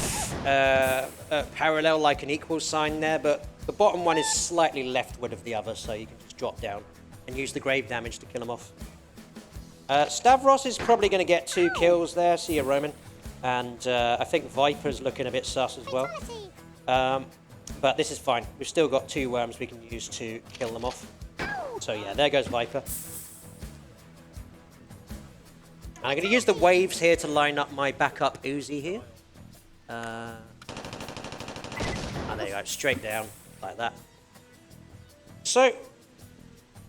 parallel, like an equal sign there, but the bottom one is slightly leftward of the other, so you can just drop down and use the grave damage to kill them off. Stavros is probably going to get 2 kills there. See you, Roman. And I think Viper's looking a bit sus as well. But this is fine. We've still got 2 worms we can use to kill them off. So yeah, there goes Viper. And I'm going to use the waves here to line up my backup Uzi here. And there you go, straight down like that. So,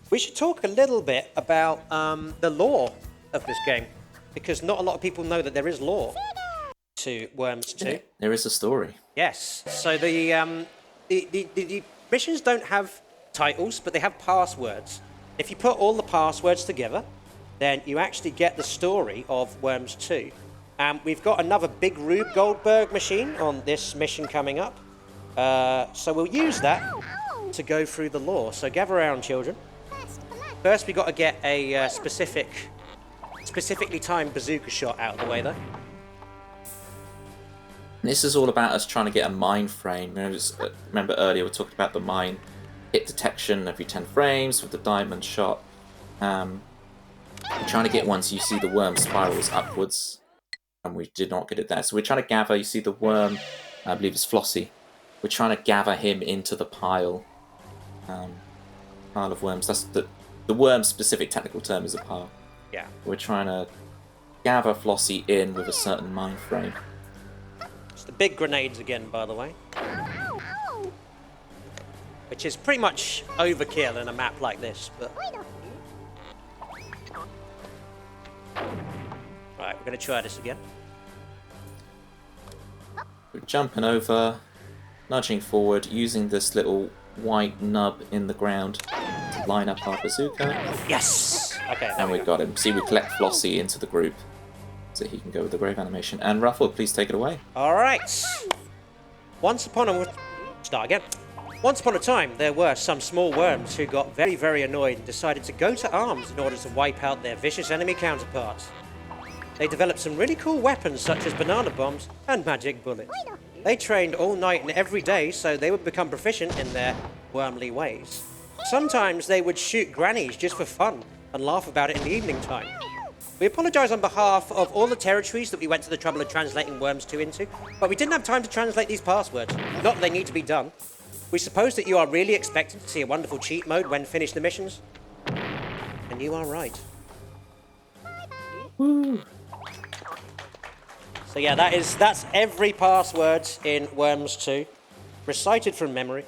we should talk a little bit about the lore of this game, because not a lot of people know that there is lore to Worms 2. Yeah, there is a story. Yes. So the missions don't have titles, but they have passwords. If you put all the passwords together, then you actually get the story of Worms 2. We've got another big Rube Goldberg machine on this mission coming up. So we'll use that to go through the lore. So gather around, children. First, we've got to get a specifically timed bazooka shot out of the way, though. This is all about us trying to get a mine frame. Remember earlier we talked about the mine hit detection every 10 frames with the diamond shot. We're trying to get one so you see the worm spirals upwards, and we did not get it there. So we're trying to gather, you see the worm, I believe it's Flossie. We're trying to gather him into the pile of worms. That's the worm specific technical term is a pile. Yeah. We're trying to gather Flossie in with a certain mind frame. It's the big grenades again, by the way. Which is pretty much overkill in a map like this, but... Right, we're going to try this again. We're jumping over, nudging forward, using this little white nub in the ground to line up our bazooka. Yes! Okay, there And we we go. got him. See, we collect Flossie into the group so he can go with the grave animation. And Ruffled, please take it away. All right. Once upon a time, there were some small worms who got very, very annoyed and decided to go to arms in order to wipe out their vicious enemy counterparts. They developed some really cool weapons such as banana bombs and magic bullets. They trained all night and every day so they would become proficient in their wormly ways. Sometimes they would shoot grannies just for fun and laugh about it in the evening time. We apologise on behalf of all the territories that we went to the trouble of translating Worms 2 into, but we didn't have time to translate these passwords. Not that they need to be done. We suppose that you are really expected to see a wonderful cheat mode when finished the missions. And you are right. Woo! So yeah, that's every password in Worms 2, recited from memory.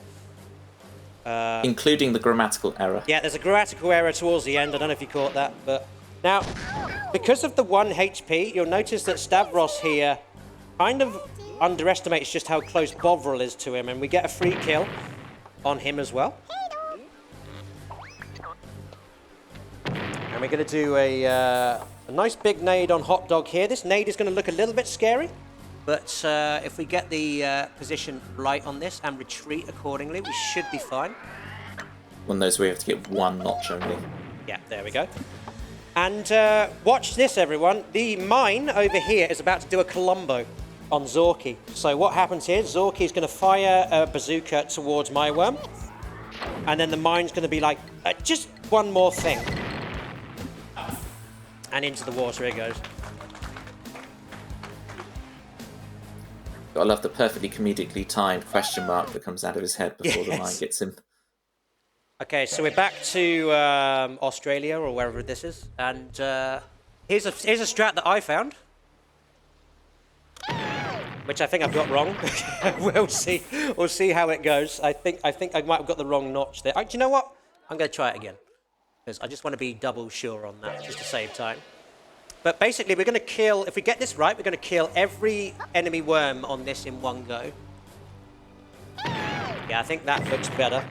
Including the grammatical error. Yeah, there's a grammatical error towards the end. I don't know if you caught that, but now because of the 1 HP, you'll notice that Stavros here kind of underestimates just how close Bovril is to him, and we get a free kill on him as well. And we're going to do a nice big nade on Hot Dog here. This nade is going to look a little bit scary, but if we get the position right on this and retreat accordingly, we should be fine. One of those where you have to get one notch only. Yeah, there we go. And watch this, everyone. The mine over here is about to do a Columbo on Zorky. So what happens here, Zorky is going to fire a bazooka towards my worm, and then the mine's going to be like, just one more thing. And into the water it goes. I love the perfectly comedically timed question mark that comes out of his head before the mine gets him. Okay, so we're back to Australia or wherever this is, and here's a strat that I found, which I think I've got wrong. We'll see. We'll see how it goes. I think I might have got the wrong notch there. Do you know what? I'm going to try it again because I just want to be double sure on that, just to save time. But basically, we're going to kill. If we get this right, we're going to kill every enemy worm on this in one go. Yeah, I think that looks better.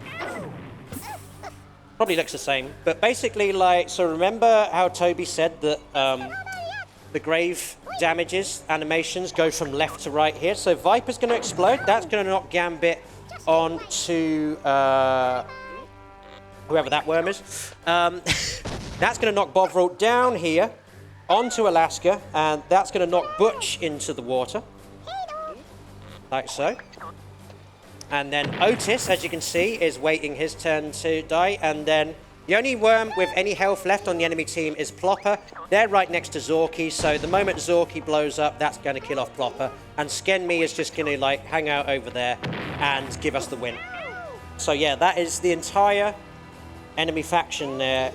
Probably looks the same, but basically, like, so remember how Toby said that the grave damages animations go from left to right here. So Viper's going to explode. That's going to knock Gambit onto whoever that worm is. That's going to knock Bovril down here onto Alaska, and that's going to knock Butch into the water, like so. And then Otis, as you can see, is waiting his turn to die. And then the only worm with any health left on the enemy team is Plopper. They're right next to Zorky, so the moment Zorky blows up, that's going to kill off Plopper. And Skenme is just going to, like, hang out over there and give us the win. So yeah, that is the entire enemy faction there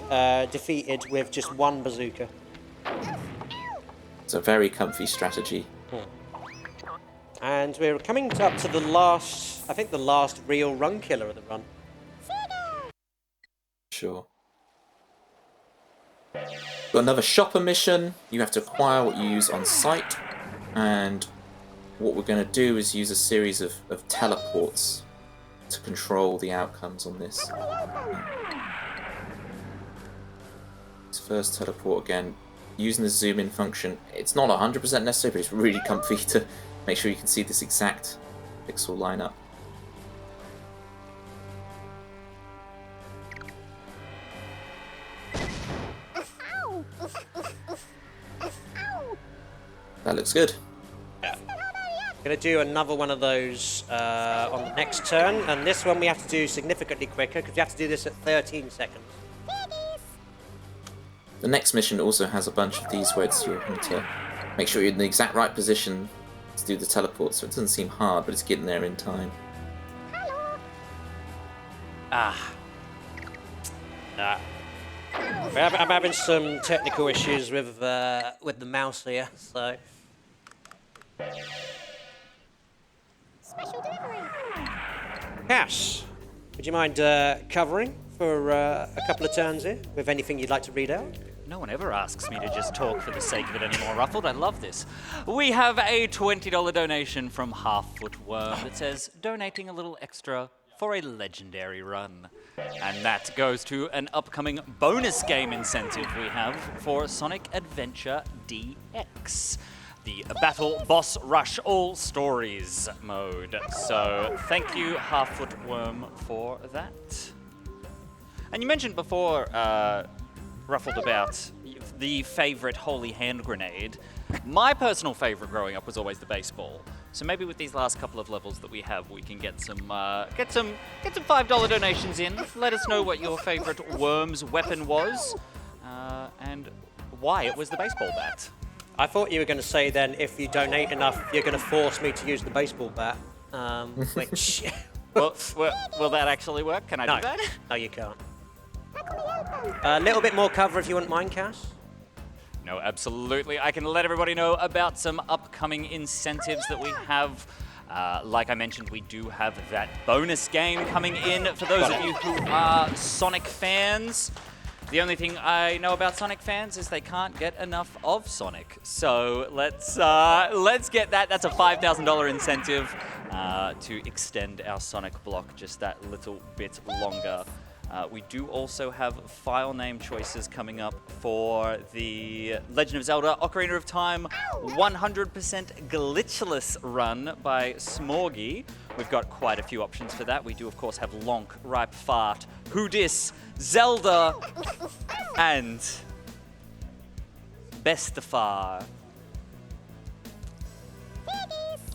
defeated with just one bazooka. It's a very comfy strategy. And we're coming up to the last, I think the last real run killer of the run. Sure. Got another shopper mission. You have to acquire what you use on site. And what we're going to do is use a series of teleports to control the outcomes on this. This first teleport again, using the zoom in function. It's not 100% necessary, but it's really comfy to make sure you can see this exact pixel lineup. That looks good. Yeah. Going to do another one of those on the next turn, and this one we have to do significantly quicker because we have to do this at 13 seconds. The next mission also has a bunch of these where you're having to make sure you're in the exact right position to do the teleport, so it doesn't seem hard, but it's getting there in time. Ah. I'm having some technical issues with the mouse here, so. Special delivery. Cass, would you mind covering for a couple of turns here with anything you'd like to read out? No one ever asks me to just talk for the sake of it anymore, Ruffled. I love this. We have a $20 donation from Half-Foot Worm that says, donating a little extra for a legendary run. And that goes to an upcoming bonus game incentive we have for Sonic Adventure DX. The Battle Boss Rush All Stories mode. So thank you, Half-Foot Worm, for that. And you mentioned before, Ruffled, about the favorite holy hand grenade. My personal favorite growing up was always the baseball. So maybe with these last couple of levels that we have, we can get some $5 donations in. Let us know what your favorite worm's weapon was, and why it was the baseball bat. I thought you were going to say then, if you donate enough, you're going to force me to use the baseball bat, which... Will that actually work? Can I do that? No, you can't. A little bit more cover if you wouldn't mind, Cass. No, absolutely. I can let everybody know about some upcoming incentives that we have. Like I mentioned, we do have that bonus game coming in for those of you who are Sonic fans. The only thing I know about Sonic fans is they can't get enough of Sonic. So let's get that. That's a $5,000 incentive to extend our Sonic block just that little bit longer. We do also have file name choices coming up for the Legend of Zelda Ocarina of Time 100% glitchless run by Smorgy. We've got quite a few options for that. We do, of course, have Lonk, Ripe Fart, Who Dis, Zelda, and Bestafar.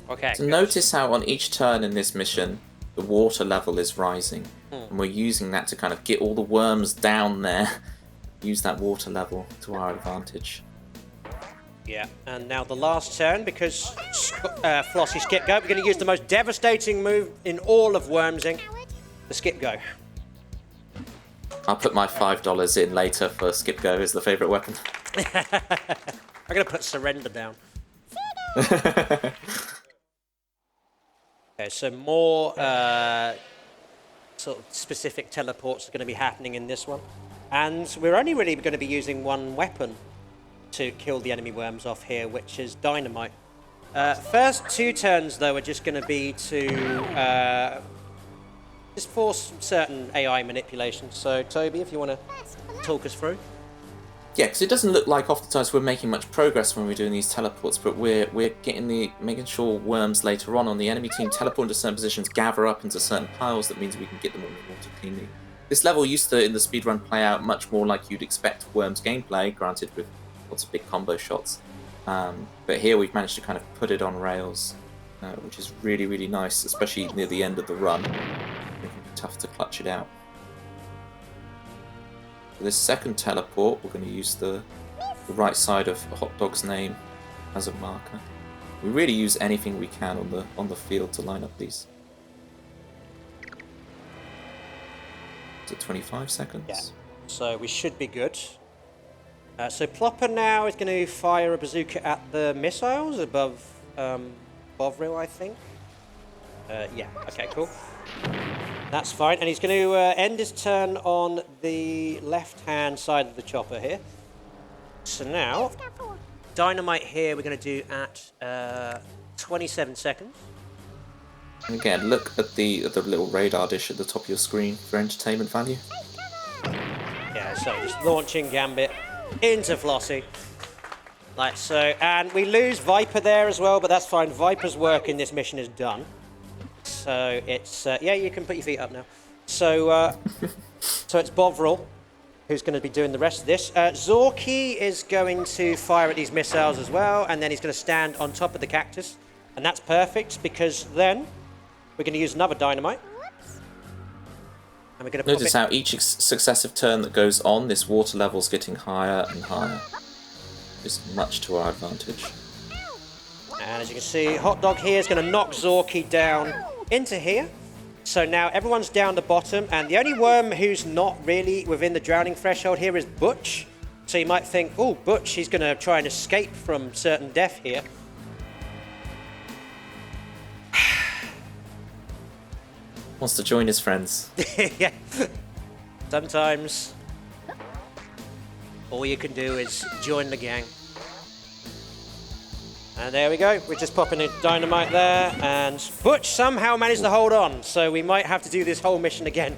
Okay. So notice how on each turn in this mission, the water level is rising. And we're using that to kind of get all the worms down there. Use that water level to our advantage. Yeah, and now the last turn, because Flossie Skip Go, we're going to use the most devastating move in all of Wormsing, the Skip Go. I'll put my $5 in later for Skip Go as the favourite weapon. I'm going to put Surrender down. Okay, so more sort of specific teleports are going to be happening in this one. And we're only really going to be using one weapon to kill the enemy worms off here, which is Dynamite. First two turns, though, are just going to be to just force certain AI manipulations. So, Toby, if you want to talk us through. Yeah, because it doesn't look like oftentimes we're making much progress when we're doing these teleports, but we're making sure worms later on the enemy team teleport into certain positions, gather up into certain piles. That means we can get them on the water cleanly. This level used to, in the speedrun, play out much more like you'd expect Worms gameplay, granted with lots of big combo shots. But here we've managed to kind of put it on rails, which is really, really nice, especially near the end of the run. It can be tough to clutch it out. For this second teleport, we're going to use the right side of Hot Dog's name as a marker. We really use anything we can on the field to line up these. Is it 25 seconds? Yeah. So we should be good. So Plopper now is going to fire a bazooka at the missiles above Bovril, I think. Yeah, okay, cool. That's fine, and he's going to end his turn on the left-hand side of the chopper here. So now, Dynamite here we're going to do at 27 seconds. And again, look at the little radar dish at the top of your screen for entertainment value. Yeah, so just launching Gambit into Flossie. Like so, and we lose Viper there as well, but that's fine. Viper's work in this mission is done. So it's, yeah, you can put your feet up now. So, so it's Bovril who's going to be doing the rest of this. Zorky is going to fire at these missiles as well, and then he's going to stand on top of the cactus. And that's perfect, because then we're going to use another Dynamite. And we're going to notice how each successive turn that goes on, this water level's getting higher and higher. It's much to our advantage. And as you can see, Hot Dog here is going to knock Zorky down into here. So now everyone's down the bottom, and the only worm who's not really within the drowning threshold here is Butch. So you might think, oh, Butch, he's going to try and escape from certain death here. Wants to join his friends. Yeah. Sometimes all you can do is join the gang. And there we go. We're just popping in dynamite there, and Butch somehow managed to hold on, so we might have to do this whole mission again.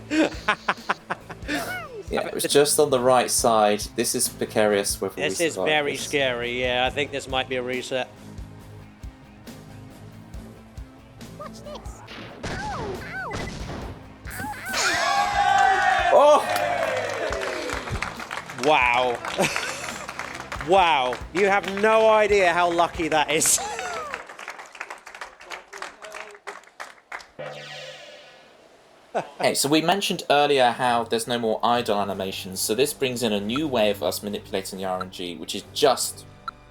Yeah, it was just on the right side. This is precarious. This is very scary. Yeah, I think this might be a reset. Watch this. Ow, Oh! Wow. Wow. You have no idea how lucky that is. Okay, so we mentioned earlier how there's no more idle animations, so this brings in a new way of us manipulating the RNG, which is just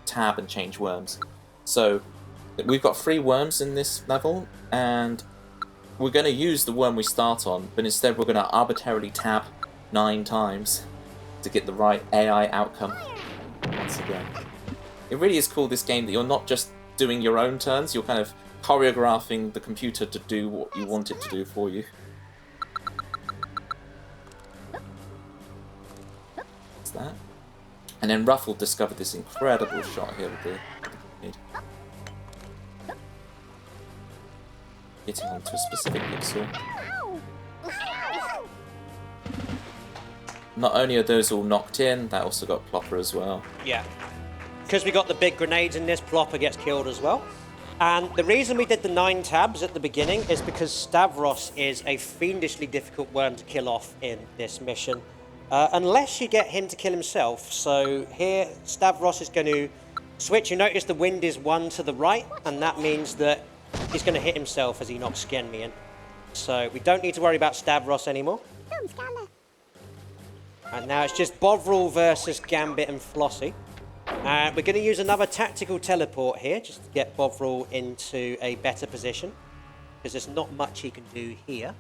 tab and change worms. So we've got 3 worms in this level, and we're going to use the worm we start on, but instead we're going to arbitrarily tab 9 times to get the right AI outcome once again. It really is cool, this game, that you're not just doing your own turns, you're kind of choreographing the computer to do what you want it to do for you. That. And then Ruffle discovered this incredible shot here with the grenade. Hitting onto a specific pixel. Not only are those all knocked in, that also got Plopper as well. Yeah. Because we got the big grenades in this, Plopper gets killed as well. And the reason we did the 9 tabs at the beginning is because Stavros is a fiendishly difficult worm to kill off in this mission. Unless you get him to kill himself. So here, Stavros is going to switch. You notice the wind is 1 to the right, and that means that he's going to hit himself as he knocks Genmi in. So we don't need to worry about Stavros anymore. And now it's just Bovril versus Gambit and Flossie. And we're going to use another tactical teleport here, just to get Bovril into a better position. Because there's not much he can do here.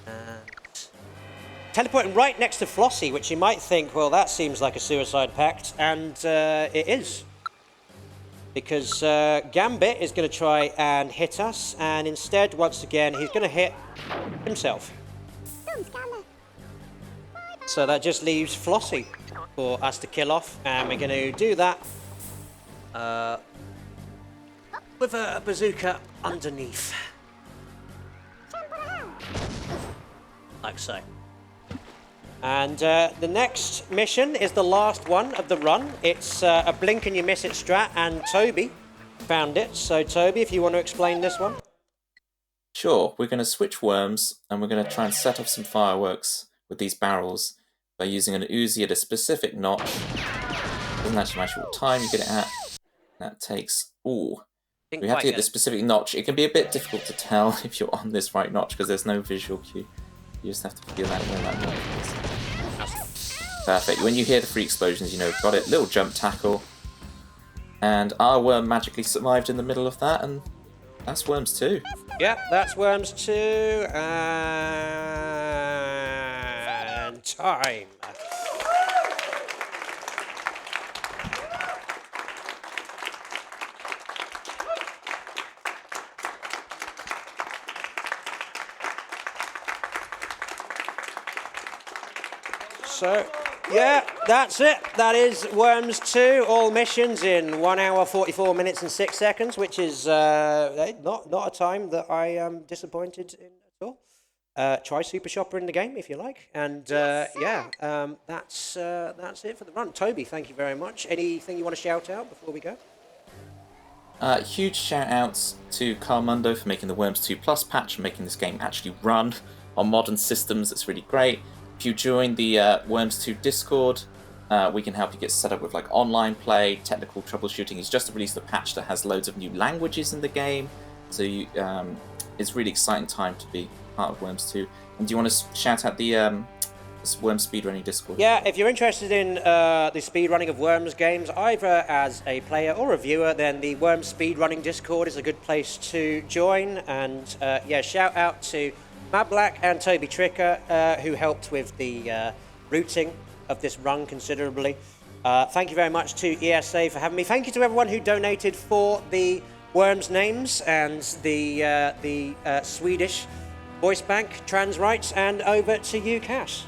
And teleporting right next to Flossie, which you might think, well, that seems like a suicide pact, and it is. Because Gambit is going to try and hit us, and instead, once again, he's going to hit himself. So that just leaves Flossie for us to kill off, and we're going to do that with a bazooka underneath. Like so. And the next mission is the last one of the run. It's a blink and you miss it strat, and Toby found it. So Toby, if you want to explain this one. Sure, we're going to switch worms, and we're going to try and set off some fireworks with these barrels by using an Uzi at a specific notch. Doesn't actually matter what time you get it at. That takes... Ooh. We have to hit the specific notch. It can be a bit difficult to tell if you're on this right notch because there's no visual cue. You just have to feel that where that notch is. Perfect. When you hear the 3 explosions, you know, got it. Little jump tackle. And our worm magically survived in the middle of that, and that's Worms 2. Yep, that's Worms 2. And time. So, yeah, that's it. That is Worms 2, all missions in 1 hour, 44 minutes and 6 seconds, which is not a time that I am disappointed in at all. Try Super Shopper in the game if you like. And that's it for the run. Toby, thank you very much. Anything you want to shout out before we go? Huge shout outs to Carmundo for making the Worms 2 Plus patch and making this game actually run on modern systems. It's really great. If you join the Worms 2 Discord, we can help you get set up with like online play, technical troubleshooting. He's just released a patch that has loads of new languages in the game, so it's really exciting time to be part of Worms 2. And do you want to shout out the Worms speedrunning Discord? Yeah, if you're interested in the speedrunning of Worms games, either as a player or a viewer, then the Worms speedrunning Discord is a good place to join. And yeah, shout out to Matt Black and Toby Tricker, who helped with the routing of this run considerably. Thank you very much to ESA for having me. Thank you to everyone who donated for the Worms names and the Swedish voice bank trans rights. And over to you, Cash.